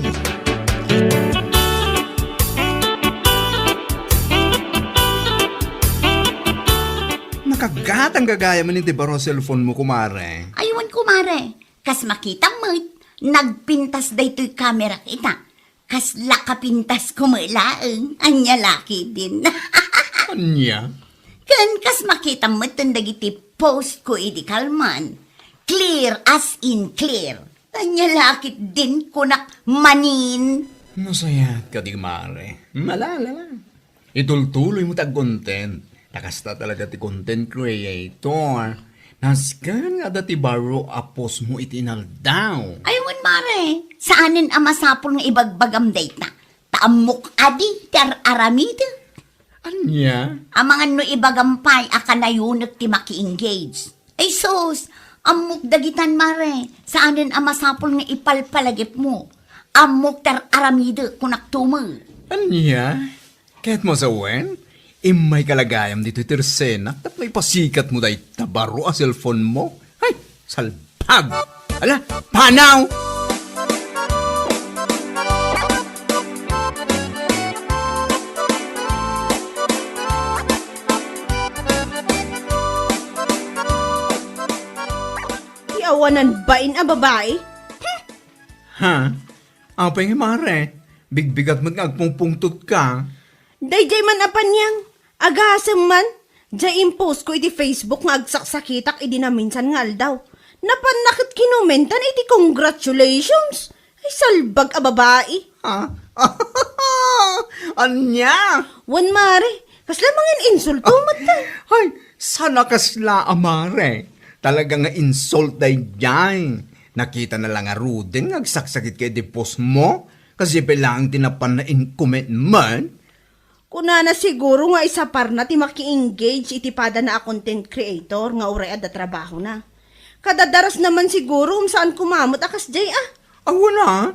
Nakagatang gagaya man iti baro cellphone mo, kumare. Aywan kumare, kas makita mo't, nagpintas daytoy kamera kita. Kas lakapintas kumalaang, anya laki din. Anya? Kan kas makita mo't dagiti post ko idi kalman. Clear as in clear. Anya laki din kunak manin. Nasayat ka di, kumare. Malala. Itultuloy mo tag-content. Nakasta talaga ti content creator. Naskan nga dati baro apos mo itinaldaw. Aywan mare, saanin ang masapol nga ibagbagam date na? Taamok adi, ter aramida. Anya? Ang mga no ibagampay akanayunak ti maki-engage. Ay sus, amok dagitan mare, saanin ang masapol nga ipalpalagip mo? Amok ter aramida kunak tumo. Anya? Kahit mo sa wen? Imay kalagayam dito tirsena, tap may pasikat mo dahi tabaro a cellphone mo. Ay, salpag! Ala, panaw! Iawanan bain a babae? Ha? Apay nga mare, bigbigat mo nga agpungpungtot ka. Dayjay man apanyang, agasam man, Diya impose ko iti Facebook nga agsaksakitak idi na minsan nga aldaw. Napanakit kinumentan iti congratulations. Ay salbag a babae. Ha? Anya? Wan mare, kasla mangin insulto mata. Ay, sana kasla amare. Talaga nga insult day dyan. Nakita na lang nga Ruden, nagsaksakit kay depos mo. Kasi bilang tinapan na in-comment man. Kuna na siguro nga isa par na ti maki-engage iti pada na a content creator nga uray ada trabaho na. Kadadaras naman siguro saan kumamot akas jay ah. Wala.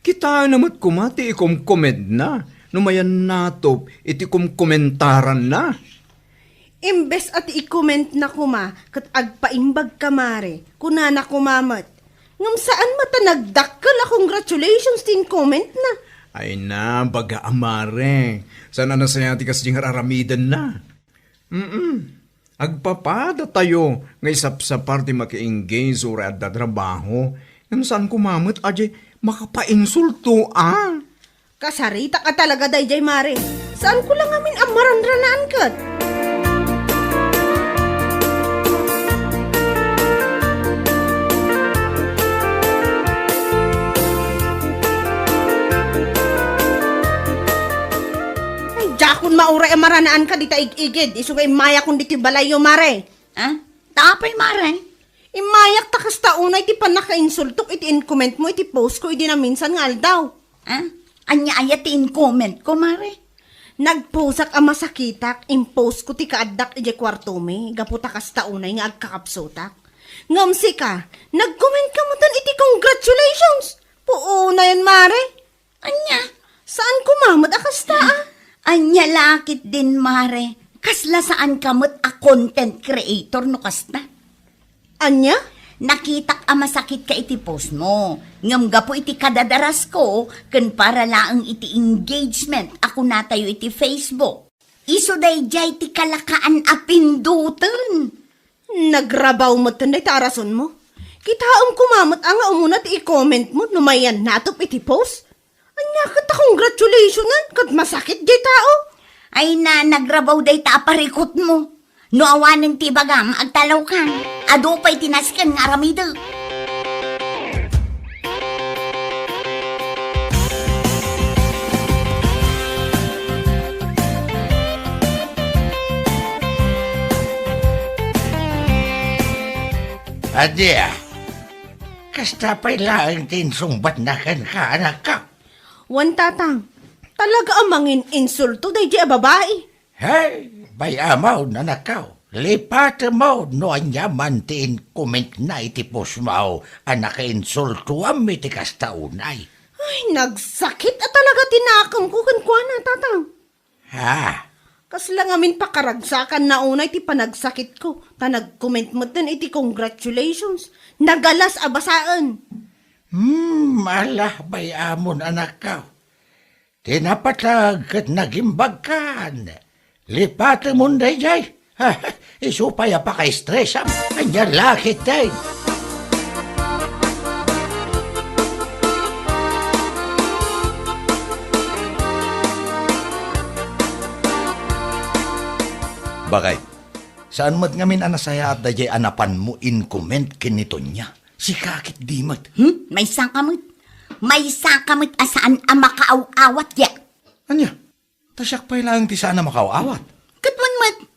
Kita namat kumati ikom-comment na. Numayan natop iti komentaran na. Imbes at i-comment na kuma kat agpaimbag kamare kuna na kumamot. Ngam saan mata nagdakkel a congratulations tin comment na. Ay na, baga amare. Sana na saya ti kasing araramidan na. Agpapada tayo nga isap sa party maki-engage o at trabaho. Ngam saan kumamot aje makapainsulto ah. Kasarita ka talaga dayjay mare. Saan ko lang amin amaranranaan kat? Jakon mauray amaranaan ka dita igigid. Isugay maya kung diti balayo mare. Ah? Tapay, mare. Imayak takas taunay ti panaka-insultok iti in-comment mo iti post ko iti na minsan nga aldaw. Ah? Anya ayatin comment ko, mare. Nagposak ang masakitak, impost ko ti kaaddak iti kwarto me, gaputa kas taunay nga agkakapsotak. Ngamsi ka, nag-comment ka mo tan iti congratulations. Puuna yan mare. Anya? Saan kumamot akas taa? Anya lakit din, mare. Kasla saan kamot a content creator no kasta? Anya? Nakitak a masakit ka iti post mo. Ngam gapo iti kadadaras ko, ken para laang iti engagement ako natayo iti Facebook. Iso dayjay ti kalakaan a pindutan. Nagrabaw mo tanday tarason mo. Kitaom kumamot ang umuna ti i-comment mo numayan natop iti post. Anya kat congratulationan kat masakit di tao. Ay na nagrabaw day ta aparikot mo. No awanen ti bagam agtalaw ka. Ado pa'y tinaskan nga aramida. Adya, kasta pa'y laang tinsumbat na kan ka, anak ka. Wan tatang, talaga amangin insulto day di a babae. Hey, bayamaw na nakaw. Lipat mo no anyaman ti comment na iti post mo anak insulto am iti kastaunay. Ay, nagsakit at talaga tinakam ko kankwana tatang. Ha? Kas lang amin pakaragsakan na unay ti panagsakit ko. Ta nag-comment mo din iti congratulations. Nagalas abasaan. Malah bayamon anak ka. Tinapatag at nagimbag kan. Lipat mo day jay. Isupaya pa kay stress am. Anya lakit day. Bakay, saan mat ngamin anasaya at dayay anapan mo in-comment kinito niya? Si kakit di mat. May sakamot. May sakamot asaan ang makaaw-awat ya. Anya, tasyak pa'y lang ti sana makaawat. Katman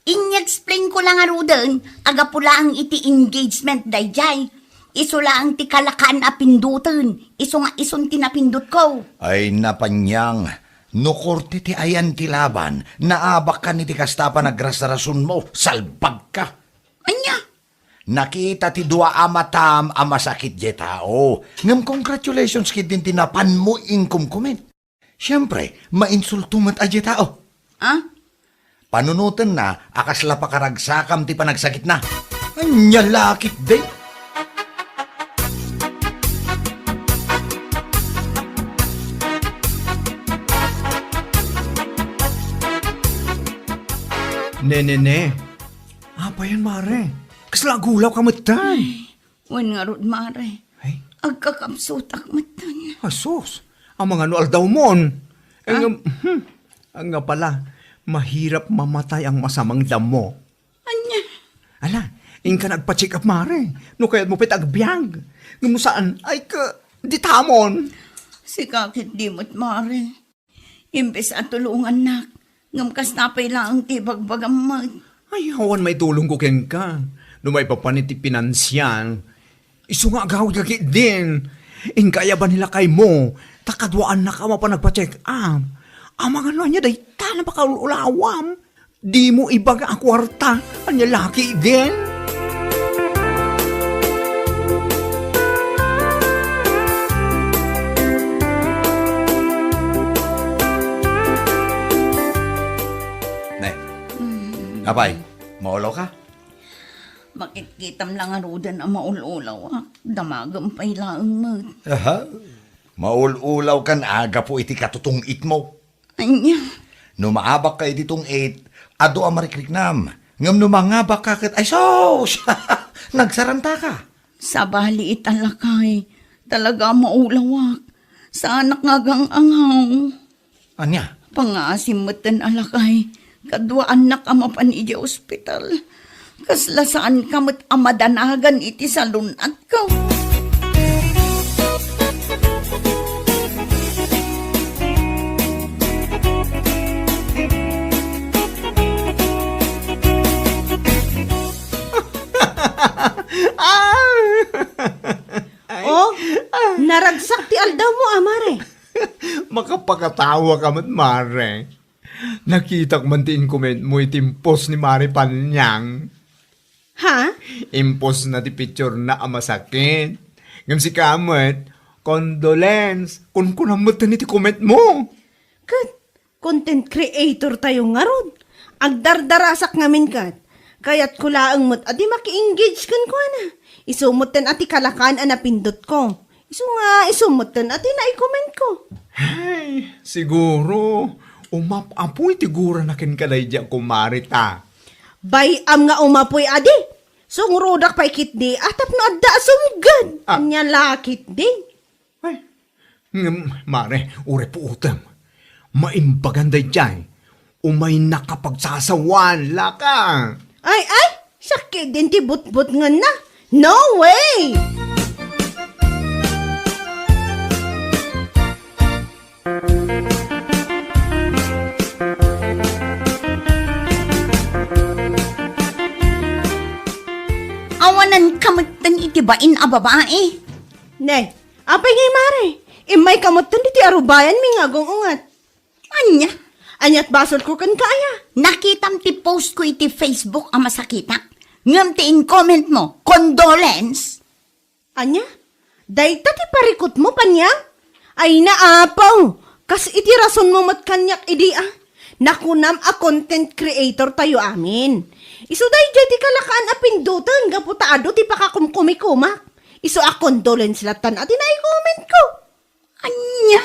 in-explain ko lang arudan, aga pula ang iti engagement dayjay. Iso lang ti kalakaan a pindutan. Iso nga ison tinapindot ko. Ay napanyang, nukorti ti ayan ti laban, naabak ka ni ti kastapa nagrasarason mo, salbag ka. Anya? Nakita ti dua amatam amasakit je tao. Ngam congratulations kid din tinapan mo inkumkumen. Siyempre, mainsulto mat aje tao. Ah? Panunutan na, akasla pa karagsakam ti panagsakit na. Anya lakit day. Ne. Apa yan, mare? Kasla gulaw ka matan. Wan nga rod, mare. Ay, Agkakamsutak matan. asos. Ang mga nual daw mon. Ang nga pala, mahirap mamatay ang masamang damo. Anya, Ala, inka nagpa-check up, Mare. No kaya't mo pitagbyag. Ngam saan, ay ka, di tamon. si kakit di mo't mare. Imbes at tulungan nak, ngam kas napay lang tibagbagam mag. Ay, hawan may tulong ko ken ka. No may papaniti pinansyal. Isu nga agawid kaki din. Inkaya ba nila kay mo? Takadwaan na ka pa nagpa-check up. Amang ano niya, day na pakaulawam. Di mo ibaga ang kwarta. Anya laki din. Ne, apay, maulaw ka? Bakit kitam lang arudan ang maululaw damagam pa'y laang mag. Aha, maululaw kan aga po iti katutungit mo. Anya, Numaabak ka itong 8, ado ang marikriknam. Ngam numangabak ka kat, ay sos! Nagsaranta ka. sa bali italakay, talaga maulawak. Sa anak nga gang angaw. Anya? Pangasimatan alakay, kadwa anak amapan iti ospital. Kasla saan kamot amadanagan iti salunat ko. Oh, naragsak ti aldaw mo, Amare. Makapakatawa ka mat, Mare. Nakita ko man ti comment mo itimpos ni Mare Panyang. Ha? Impos na ti picture na amasakit. Ngam si Kamat, condolence. Kung kunamot na ti comment mo. Kat, content creator tayo nga ron. Agdardarasak ngamin kat. Kaya't kulaang mo't adi maki-engage kan ko na. Isumot tan ati kalakan anapindot ko. Isumot tan ati na-comment ko. Ay, siguro, umapapoy tigura na kin kalay diyan kumarita. Bayam nga umapoy adi. Sungrudak pa'y kitdi, atap no adda asumgan. Ah. Anya lakit di. Ay, Mare, ure po utam. Maimbaganday dyan. Umay nakapagsasawan, laka. Ay, sakit din ti but-but nga na. No way! Awanan kamatan iti bain a babae. Ne, apay ngay mare. Imay kamutan di ti arubayan mi nga ungat. Anya, Anyat basol ko kan kaya. nakitam ti post ko iti Facebook ang masakitak. Ngam ti in-comment mo, condolence. Anya? Dayta ti parikot mo, panya? Ay naapaw! Kas iti rason mo mat kanyak idi Nakunam a content creator tayo amin. Iso day jay ti kalakaan a pindutan, gaputaado ti pakakumkumikumak. Iso a condolence latan at i-comment ko. Anya,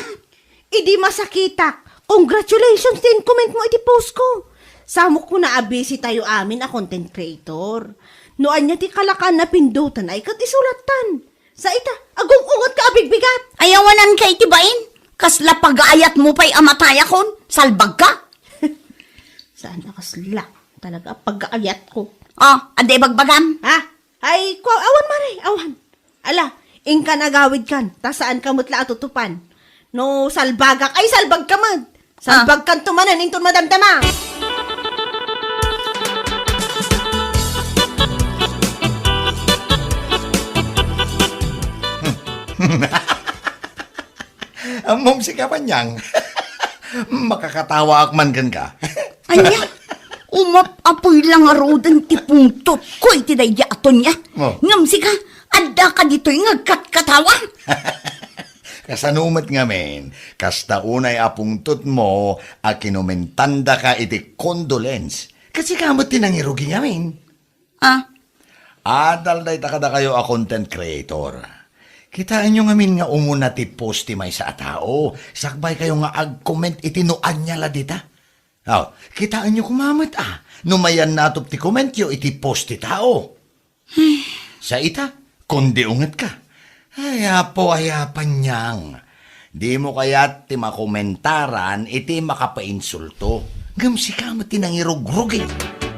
Idi masakitak. Congratulations din comment mo iti post ko. Samok ko na abisi tayo amin a content creator. Noan niya ti kalakan na pindutan ay kat isulatan. Sa ita, agong-ungot ka abigbigat. ayawanan ka iti bain. Kasla pag-aayat mo pa'y amataya kon, salbag ka. Saan nakasla? Talaga pag-aayat ko. Oh, ade bagbagam. Ha? Ay, awan mare, awan. Ala, ingka nagawid kan, ta saan ka mutla atutupan. No, salbagak, ay salbag ka man. Salbag kan tumanan, intun madamdama. Amom si Kapanyang. Makakatawa akman kan ka. Anya, umapapoy lang arudan ti pungtot ko iti dayaton niya. Oh. Ngam si ka, adda ka dito'y ngagkat-katawan. Kasanumat nga men, kasta unay apungtot mo, a kinumentanda ka iti condolence. Kasi kamot tinangirugi nga men. Ah, Adal day takada kayo a content creator. Kitaan nyo nga min nga umuna ti post ti may sa tao. Sakbay kayo nga ag-comment itinuan niya la dita. Oh, kitaan nyo kumamat Numayan natop ti comment yo iti post ti tao. Sa ita, kundi unget ka. Ay, ayapan niyang. Di mo kaya't ti makomentaran iti makapainsulto. Ngam si kamat tinangirog-rog eh.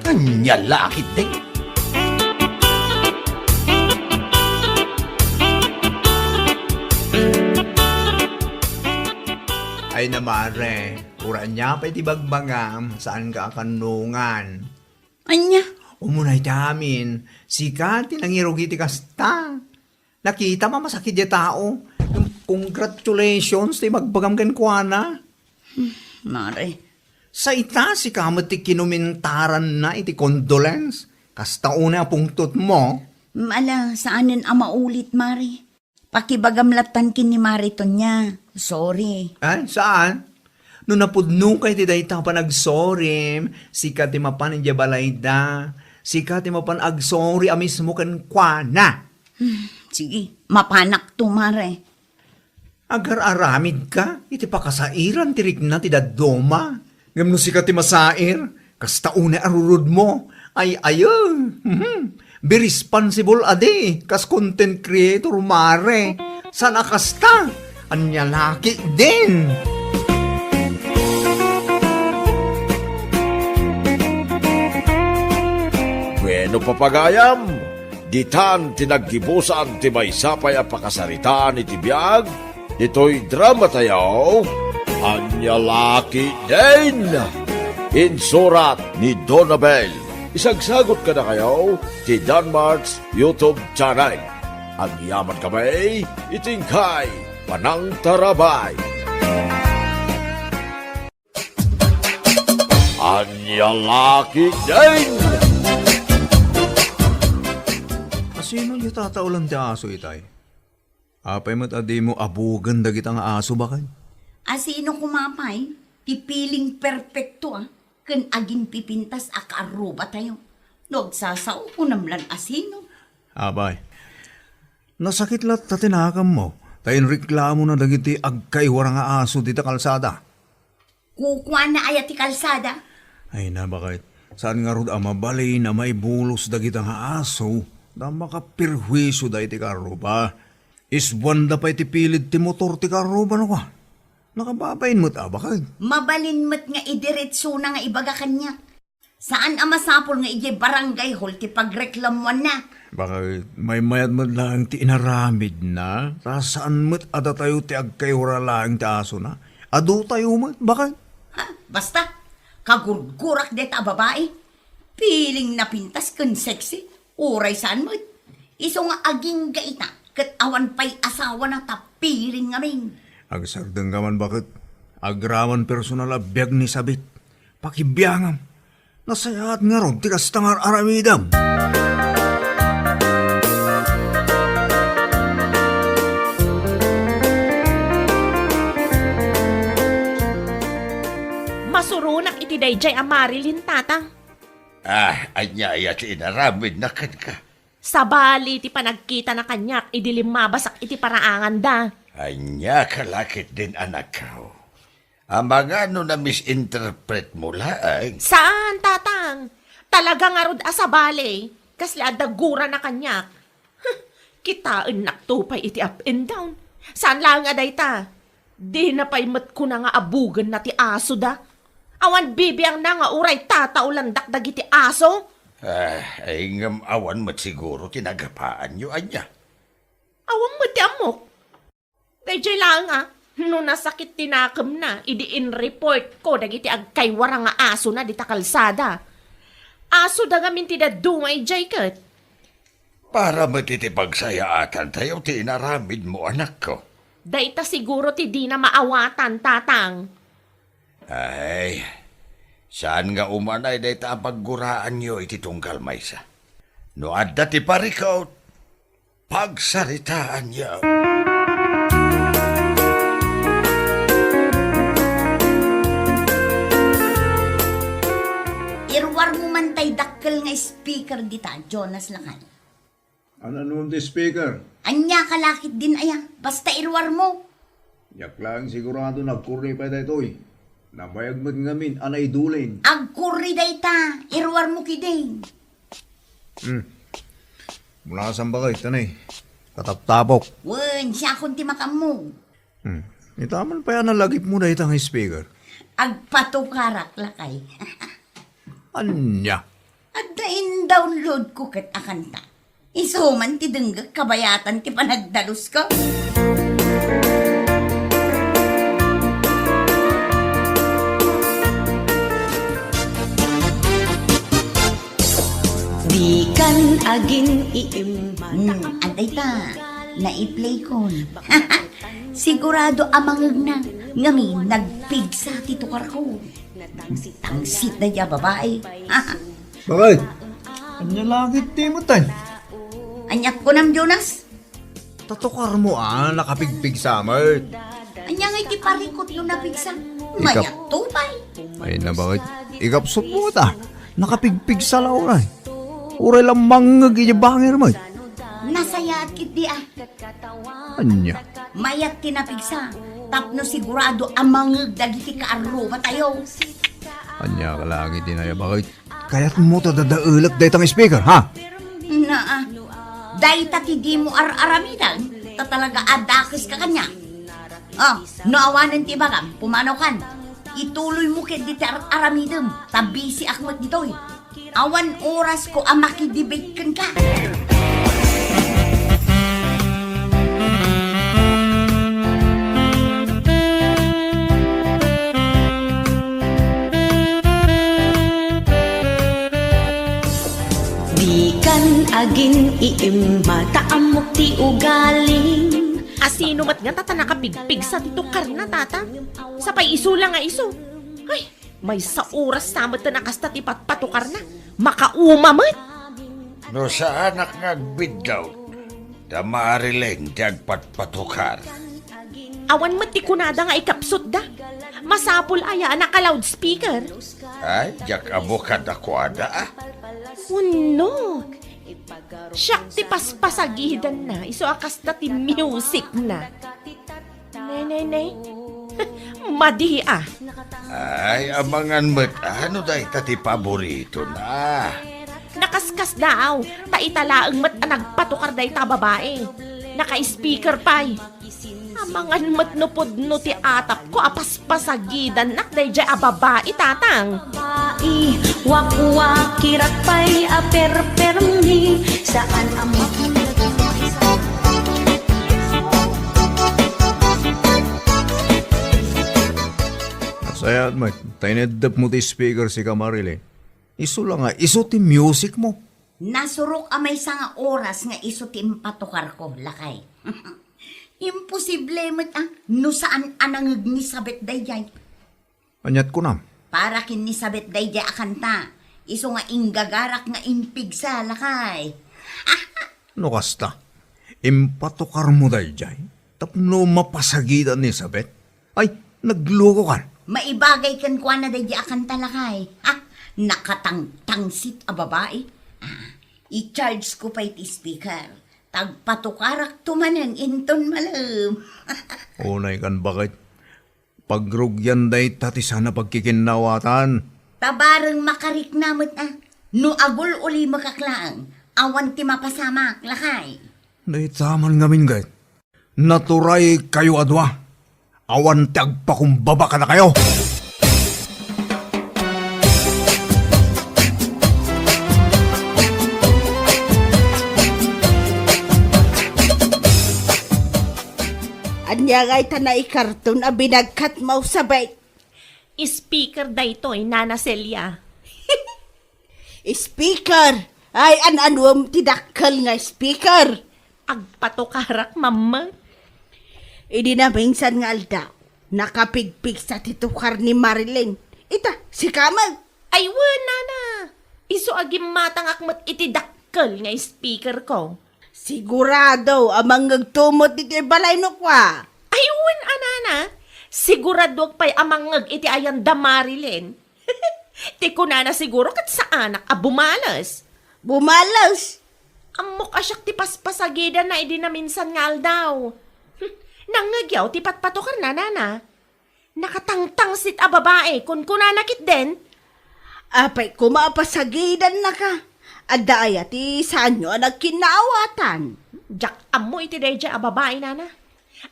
Anya lakit din. Ay na mare, ura niya pa iti bagbagam, saan ka kanungan? Anya, Umunay damin, sikat tinangirog iti kasta. Nakita ma masakit di tao. Congratulations, ti magbagam kan kuana. mare. Sa ita si kamat ti kinumintaran na iti condolence. Kasta una pungtot mo. Mala, saanin maulit, mare? Pakibagamlatan kin ni Mariton niya. Sorry. Ay, saan? No napudno kay ti dayta pa nagsorim, sikat ti mapan inja balayda. Sikat ti mapan agsorry amis mo kan kuana. Sige, mapanak to, mare. Agar-aramid ka, iti pakasairan tirik na ti dadoma. Ngam no sikat ti masair, kasta una arurod mo. Ay, ayun. Be responsible ade, kas content creator mare. Sana kasta, anya laki din. Bueno papagayam, ditan tinaggibusan ti maysapay a pakasaritaan iti biyag, dito'y drama tayo, anya laki din. Insurat ni Donabel. Isagsagot ka na kayo ti Danmarks YouTube channel. Ang yaman kamay, itingkay, panang tarabay. Anya laki din. Sino yung tataulan ti aso itay? Apay mo't adi mo abugan dagit ang aso bakay? Asino kumapay? Pipiling perfecto Kan aging pipintas akaruba tayo. Nagsasaw ko namlan asino. Abay, nasakit lat ta tinakam mo. Tayin reklamo na dagiti agkay warang aso dita kalsada. Kukuha na ayati kalsada. Ay na bakit? Saan nga rod amabali na may bulos dagit ang aso na makapirhuiso da iti karuba. Iswanda pa iti pilit ti motor ti karuba na ka. Nakababayin mo't abakay. Mabalin mo't nga idiretso na nga ibaga kanya. Saan masapol nga ije barangay hall ti pagreklamuan na? Bakit may mayat mo lang ti inaramid na? Saan mo't ada tayo ti agkayura lang ti aso na? Ado tayo mo't? Bakit? Ha? Basta, kagurgurak deta babae. Piling na pintas kun sexy. Uray saan mo't? Iso nga aging gaita. Kat awan pa'y asawa na tapiling ngamin. Agsardeng gaman bakit? Agraman personal abiyag ni sabit. Pakibiyangam. Nasayaat nga ron, tikas tangar aramidam. Masurunak iti dayjay Marilyn tatang. Anya ti inaramid na kan ka. Sa bali ti panagkita na kanyak, idilim mabasak iti paraangan da. Anya kalakit din anak ko. Ang mga na misinterpret mo lang. Saan, tatang? Talaga nga rod asabali. Kasla dagura na kanyak. Kitaan naktupay iti up and down. Saan lang aday ta? Di na pa'y mat ko na nga abugan na ti aso da. Awan bibiyang na nga uray tataulan dakdag iti aso. Ay ngam awan mat siguro tinagapaan nyo anya. Awan mo ti amok. Dayjay lang no nasakit tinakam na, idiin report ko dagiti agkaywara nga aso na di takalsada. Aso da gamin ti dadumay jay kat. Para matitipagsayaatan tayo tinaramid mo anak ko. Dayta siguro ti di na maawatan tatang. Ay, saan nga umanay dayta ang pagguraan nyo iti tunggal maysa. No adda ti parikaw, pagsaritaan nyo. Irwar mo man tay dakkel nga speaker dita, Jonas Lakan. Ano naman ti speaker? Anya kalakit din aya, basta irwar mo. Yak lang sigurado nagkurni pa tayo to'y. Nabayag mo ngamin, anay duling. Agkurri dayta, irwar mo kiding. Mula saan ba kayo, tanay? Kataptapok. Wen, siya akong timakam mo. Itaman pa yan ang lagip mo na itang speaker. Agpatukarak lakay. Anya? At download ko kat akanta. Isuman ti denggak kabayatan ti panagdalus ko. Di kan agin iimata. Anday ta, na-i-play ko. Sigurado amangag na. Ngami, nagpigsa ti tukar ko. Tangsit na niya babae. Bakit? Anya langit di mo tay? Anyak ko nam, Jonas. Tatukar mo nakapigpig summer. Anya nga iti parikot no napigsa. Mayak tupay. Ay na bakit? Ikapsot mo ta. Nakapigpig sa lauray. Uray lang mangag bangir mo. Nasaya at kit di Anya? Mayat tinapigsa. Tapno sigurado amangag dagiti kaaruba tayo. Anya ka lagi din ay bakit? Kaya't mo ta dadaulag daytang speaker, ha? Na, dahi ti di mo aramidan. Ta talaga adakis ka kanya. Naawanan ti bagam, pumanaw kan. Ituloy mo kit di aramidem. Tabisi akmat ditoy. Awan oras ko amakidibate kan ka. Di kan agin iimata amok ti ugaling. Asino mat nga tata nakapigpig sa titukar na tata. Sapay iso lang nga iso. Ay, may sa oras samat na nakasta ti patpatukar na. Makaumamat. No sa anak nga agbidlaw, tamarileng ti agpatpatukar. Awan mat ti kunada nga ikapsot da. Masapul aya naka loudspeaker. Ay, jak abokat ako ada Uno. Siyak ti paspasagidan na. Iso akas na ti music na. Nay. Madi Ay, amangan mo't ano dahi tati paborito na. Nakaskas daw. Taitalaang mat nagpatukar day ta babae. Naka-speaker pa'y. Amangan mat nupod no ti atap ko apaspasagidan nak day jay babae tatang. Pai, wakwa kirat pay aper-permi. Saan amok Sayat mo, tainedap mo ti speaker si Kamarile. Iso lang iso ti music mo. Nasurok amay sa nga oras nga iso ti patukar ko, lakay. Imposible mo't no saan anangag ni Sabet Dayjay. Anyat ko na. Para kin ni Sabet Dayjay akanta. Iso nga inggagarak nga impigsa, lakay. No kasta, impatukar mo dayjay. Tapno mapasagidan ni Sabet. Ay, nagloko kan. Maibagay kan kwa na Dayjay akanta, lakay. Nakatangtangsit a babae. I-charge ko pa iti speaker. Tagpatukarak tumanan inton malam. Unay kan bakit? Pagrugyan day tati sana pagkikinawatan. Tabarang makarik namot no agul uli makaklaang. Awan ti mapasamak, lakay. Naitaman ngamin gayt. Naturay kayo adwa. Awan ti agpakumbaba ka na kayo. Anya ngay ta na ikarton a binagkat mau sabay. Speaker day to'y Nana Celia. Speaker! Ay, an-anwam tidakkel nga speaker. Agpatukarak, mama. Idi na minsan nga alda, nakapigpig sa titukar ni Marilyn. Ita, si Kamal. Ay, Nana. Iso agim matang akmat itidakkel nga speaker ko. Sigurado, amang nagtumot iti balay no kwa. Ay, Nana. Sigurado pa'y amangag iti ayan da Marilyn. Ti kunana siguro kat sa anak bumalas. Bumalas? Amok asyak ti paspasagida na idi na minsan nga aldaw. Nangagyaw ti patpatukar na, Nana. Nakatangtang sit a babae kun kunanakit din. Apay, kumapasagidan na ka. Adaya ti sanyo nagkinawatan. Jak amo iti deja a babae, Nana.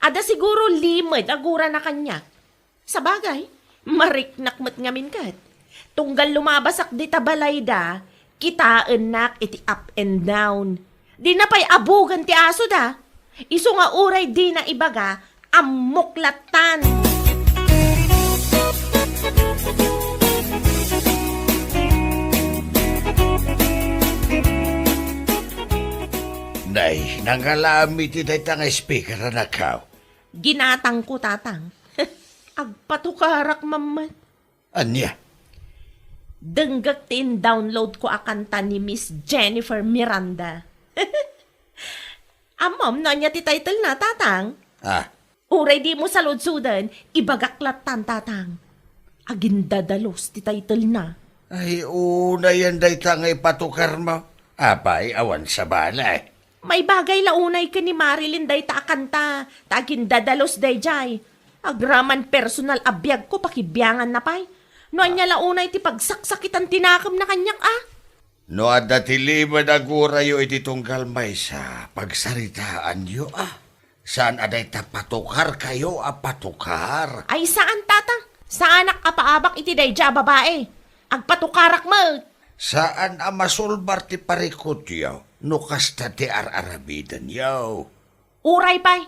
Ada siguro limad agura na kanya. Sa bagay, Mariknak mo't ngamin kat. Tunggal lumabasak di tabalay da, kitaan nak iti up and down. Di na pa'y abugan ti aso da. Iso nga uray di na ibaga, amuklatan. Nay, nangalami ti dayta nga speaker na nakaw. Ginatang ko tatang. Agpatukarak mamat. Anya? Denggak tin download ko akanta ni Miss Jennifer Miranda. Amom, no niya ti title na tatang. Ah, Uray di mo sa lodsudan, ibagaklatan tatang. Agindadalos ti title na. ay una yan dayta nga ipatukar mo. Apay, awan sa balay. May bagay launay ka ni Marilyn day ta akanta. Tagindadalos day jay. Agraman personal abiyag ko pakibiyangan na pay. No anya launay ti pagsaksakitan tinakam na kanyak No adda ti lima na gurayo iti tunggal may sa pagsaritaan yo Saan aday ta patukar kayo patukar? Ay saan tatang? Saan nakapaabak iti day ja babae? Agpatukarak mo. Saan masulbar ti parikot yaw? No kasta ti ararabidan yaw. Uray pay.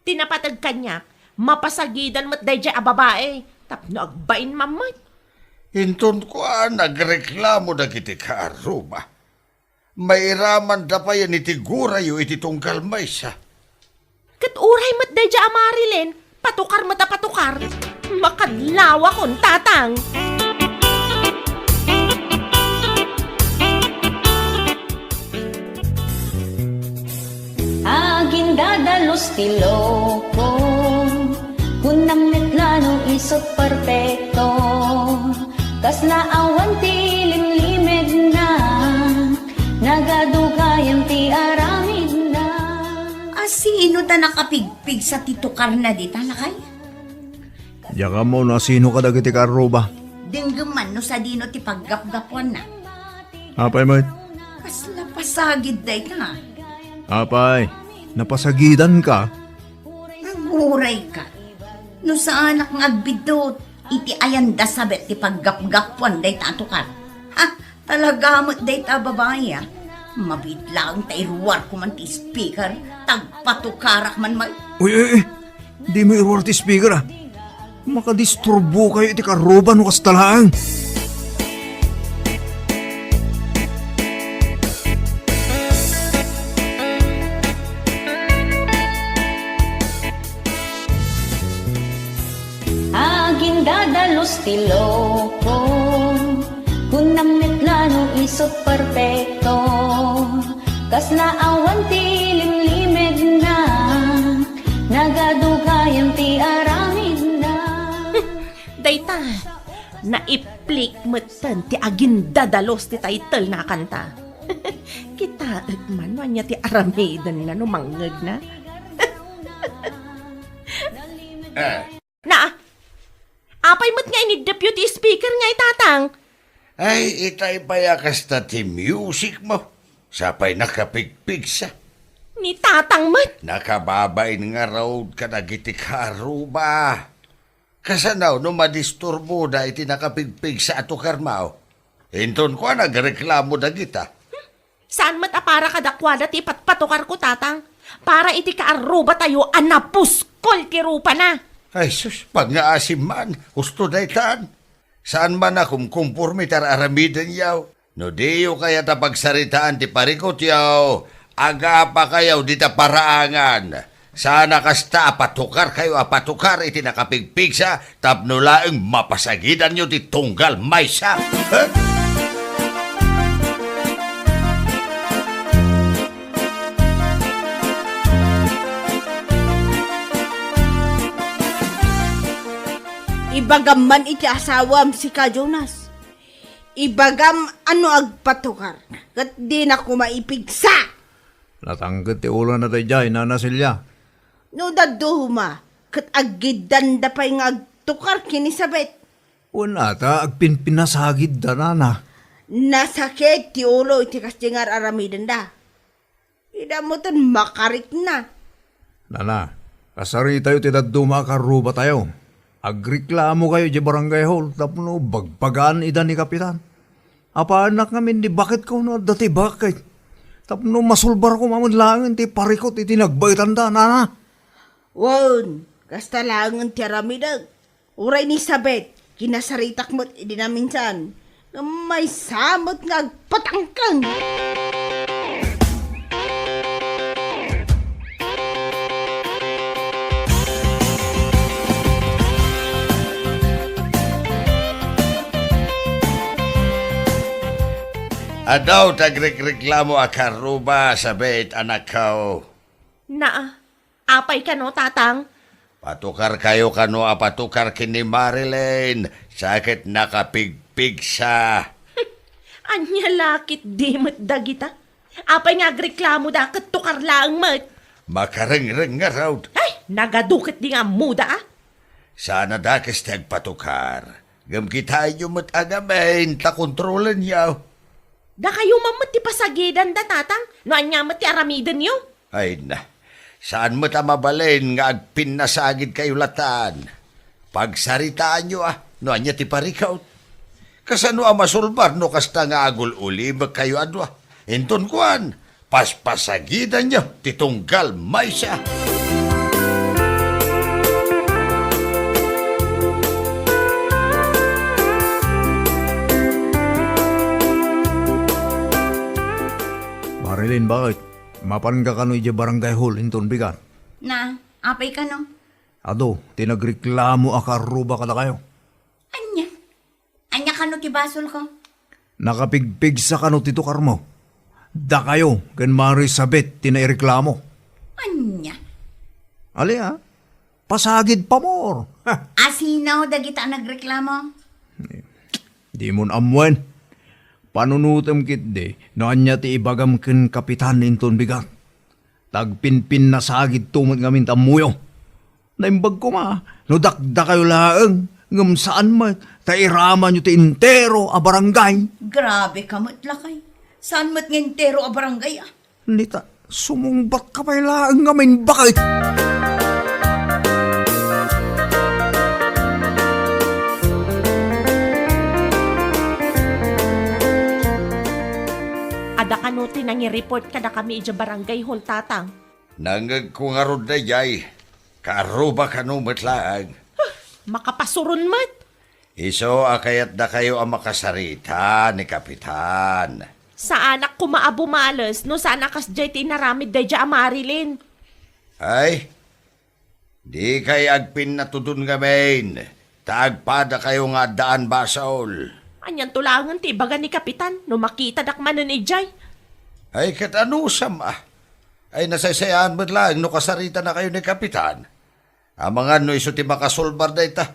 Tinapatag kanyak. Mapasagidan mo't day ja babae. Tapno agbain mamay. Hinton ko nagreklamo na kiti kaaruba. Mairaman da pa yan iti gurayo iti tunggal may sa. Kat uray mo't day ja Marilyn. Patukar mo't patukar. Makadlawa kon tatang. Agindadalos ti loko, kunang netlano isot perfecto, kas naawan ti limlimed na, nagadugayam ti aramid na. Sino ta nakapigpig sa titukar na di talakay? Yaka mo na sino ka dagiti karuba? Dinggaman no sa dino ti paggapgapuan na. Apay mo? Kasla pasagid day ka. Apay, napasagidan ka? Naguray ka. No sa anak ng agbidot, iti ayanda sabet ti paggapgapuan day tatukar. Ha, talaga mo't day ta babae Mabidlaang ta iruwar ko man ti speaker, tagpatukarak man may. Uy, di mo iruwar ti speaker Makadisturbo kayo iti karuba no kastalang. Agindadalos ti loko, kunang netlano isot perfecto, kas naawan ti limlimed na, nagadugayam ti aramid na. Dayta, naiplik mo't ti agindadalos ti title na kanta. Kita man niya ti aramidan na numangag na. Na, apay mo't nga ini deputy speaker nga itatang. Ay, itay payakas ta ti music mo. Sapay nakapigpig sa. Ni tatang mo't. Nakababain nga road ka nagiti karuba. Kasanaw no madisturbo da iti nakapigpig sa ato karmao. Hinton ko nagreklamo da kita. Saan mo't apara kadakwada ti patpatukar ko tatang? Para iti kaaruba tayo anapuskol ti rupa na. Ay sus, pag nga asim man, gusto da itaan. Saan man akong kumpormitar aramidan yaw? No diyo kaya ta pagsaritaan ti parikot yaw. Aga pa kayaw di ta paraangan. Sana kasta apatukar kayo apatukar iti nakapigpig sa tapno laeng mapasagidan nyo ti tunggal maysa. Ibagam man iti asawam si Ka Jonas. Ibagam ano agpatukar. Kat di na ko maipigsa. Natanggat ti ulo na tayo dyan, nanasilya. No daduhuma. Kat agidan da pa'y nga agtukar kinisabet. Una ta, agpinpinasagid da na. Nasakit ti ulo iti kastingar aramidan da. Ida mo tan makarik na. Nana, kasari tayo ti daduma karuba tayo. Agreklamo kayo di barangay hall, tapno bagpagaan ida ni kapitan. Apa anak ngamin di bakit ko no dati bakit? Tapno masulbar ko mamon langin ti parikot iti nagbaitan da, nana. Won, kasta lang ang tiaramidag. Uray ni Sabet, kinasaritak mo't idinaminsan. Nga may samot nga agpatangkang. Adaw tagreklamo akaruba sa bet anak ko. Na, apay ka no, tatang? Patukar kayo kano patukar kini Marilyn. Sakit nakapigpig sa. Anya lakit di mat dagita. Apay nga agreklamo da kat tukar laang mat. Makareng-reng nga raw. Ay, nagadukit di nga muda ah. Sana dakis patukar. Gam kita nyo mat agamin, takontrolan yaw. Da kayo mamati pasagidan da tatang. No anya mati aramidan yo. Ay na, saan mo mabalin nga agpinasagid kayo latan? Pagsaritaan nyo no anya ti parikaw. Kasano masulbar no kasta nga agul uli kayo adwa. Inton kuan, paspasagidan nyo, titunggal may siya. Marilyn, bakit? Mapan ka kano iti barangay hall, inton bigat. Na, apay ka no? Ado, tinagreklamo akaruba kada kayo. Anya? Anya ka no kibasol ko? Nakapigpig sa kano tito karmo. Da kayo, kan Marisabet, tinaireklamo. Anya? Ali ha? Pasagid pa more. Ha, Asinaw dagita nagreklamo? di mo amwen. Panunutam kit de, no anya ti ibagam ken kapitan inton bigat. Tagpinpin na sagid tumot ngamin tamuyo. Naimbag ko ma, no dakda kayo laeng, ngam saan ma, tairama nyo ti intero a barangay. Grabe ka matlakay. Saan mat ngentero a barangay ah? Nita, sumungbat ka pa laeng ngamin bakit? Ada kano tinangi-report kada kami ija barangay hall tatang. Nangag ko nga rod na yay, karuba kano matlaang. Makapasurun mat. Iso akayat na kayo ang makasarita ni Kapitan. Sa anak ko maabumalas no sa anak kas jay tinaramid day ja Marilyn. Ay, di kay agpin na tudun gamin. Taagpada kayo nga daan basaol. Anyan tulangan ti baga ni kapitan no makita dakmanan ni jay. Ay, katanusam Ay, nasaysayaan mo lang no kasarita na kayo ni Kapitan. Ang mga no iso ti makasolbar na ita.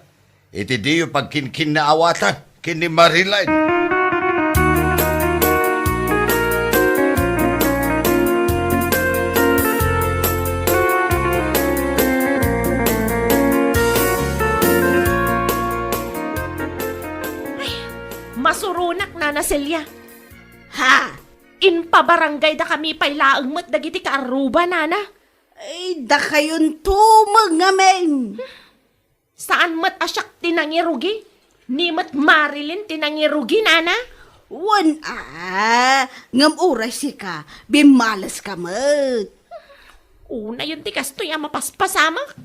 Iti diyo pagkinkin na awatan, kini Marilyn. Masurunak na Celia. Ha? In pabarangay da kami pailaang mat dagiti kaaruba nana. Ay, da kayon tumag ngamin. Saan mat asyak tinangirugi? Ni mat Marilyn tinangirugi nana? Wan ngam uray si ka, bimalas ka mat. Una yun ti kastoy ang mapaspasamak.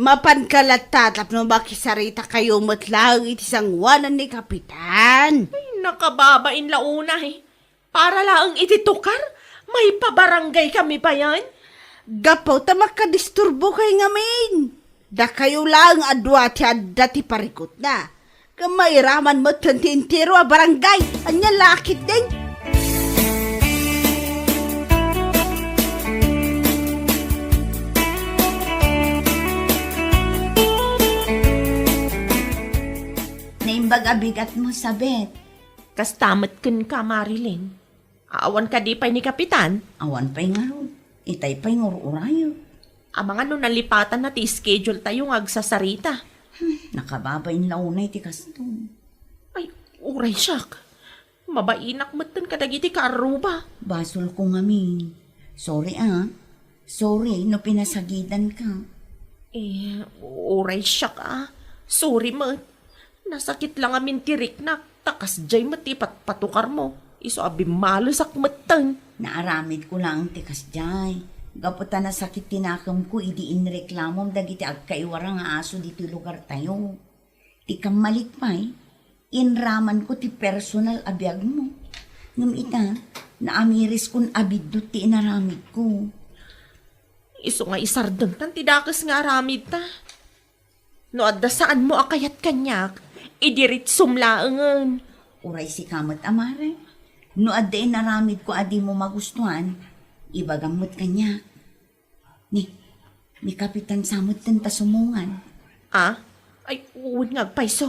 Mapan kalatatap no makisarita kayo matlang iti sangwanan ni Kapitan. Ay, nakababain launa eh. Para laang ititukar, may pabarangay kami pa yan. Gapaw ta makadisturbo kay ngamin. Da kayo lang adwa ti adda ti parikot na. Kamairaman mo tintintiro a barangay. Anya lakit din. Naimbag abigat mo sa bet. Kastamat kun ka, Marilyn. Awan ka di pa'y ni Kapitan. Awan pa'y nga ron. Itay pa'y ngururayo. Ang mga no nalipatan na ti schedule tayo ng agsasarita. Nakababain launay ti kaston. Ay, uray siyak. Mabainak matan kadagiti kaaruba. Basol ko nga mi. Sorry Sorry no pinasagidan ka. Oray siya ka. Sorry, mat. Nasakit lang amin tirik na takas jay matipat patukar mo. Iso abi malusak matan. Naaramid ko lang tikas jay. Gaputan na sakit tinakam ko, idi inreklamom dagiti agkaiwara nga aso dito lugar tayo. Ti kam malikpay, inraman ko ti personal abiyag mo. Ngam ita, naamiris kun abiddo ti inaramid ko. Iso nga isardeng tan tidakas nga aramid ta. No adda saan mo akayat kanyak, idirit sumlaangan. Uray si kamot amare. No adda inaramid ko adi mo magustuhan, ibagamot kanya. Ni Kapitan Samot tenta sumungan. Ay, uwin nga paiso.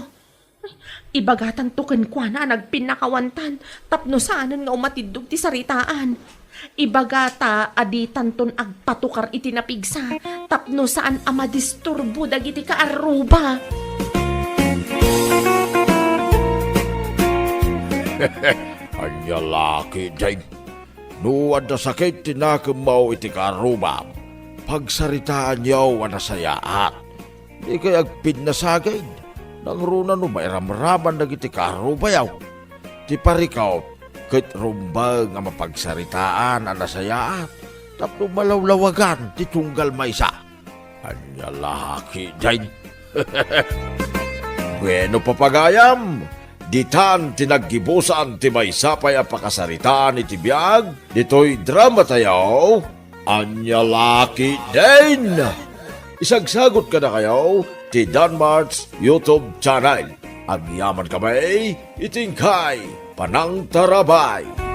Ibagatan tuken kwa na nagpinakawantan, tapno saanan nga umatidog ti saritaan. Ibagata aditan ton agpatukar iti napigsa, tapno saan amadisturbo dagiti kaaruba. Anya laki, Jane. Nuwad na sakit tinakamaw iti karubam. Pagsaritaan yaw anasayaat. Di kay agpidnasagay. Nang runa no mairamraman nagiti karubayaw. Ti parikaw, ket rumbang ang mapagsaritaan anasayaat. Tapno malawlawagan ti tunggal maysa. Anya laki, Jane. Bueno papagayam. Ditan tinaggibusan ti maysapay a pakasaritaan iti biag, dito'y drama tayo, Anya Laki Din! Isagsagot ka na kayo, ti Danmart's YouTube channel. Agyaman kamay, itingkay, Panang Tarabay.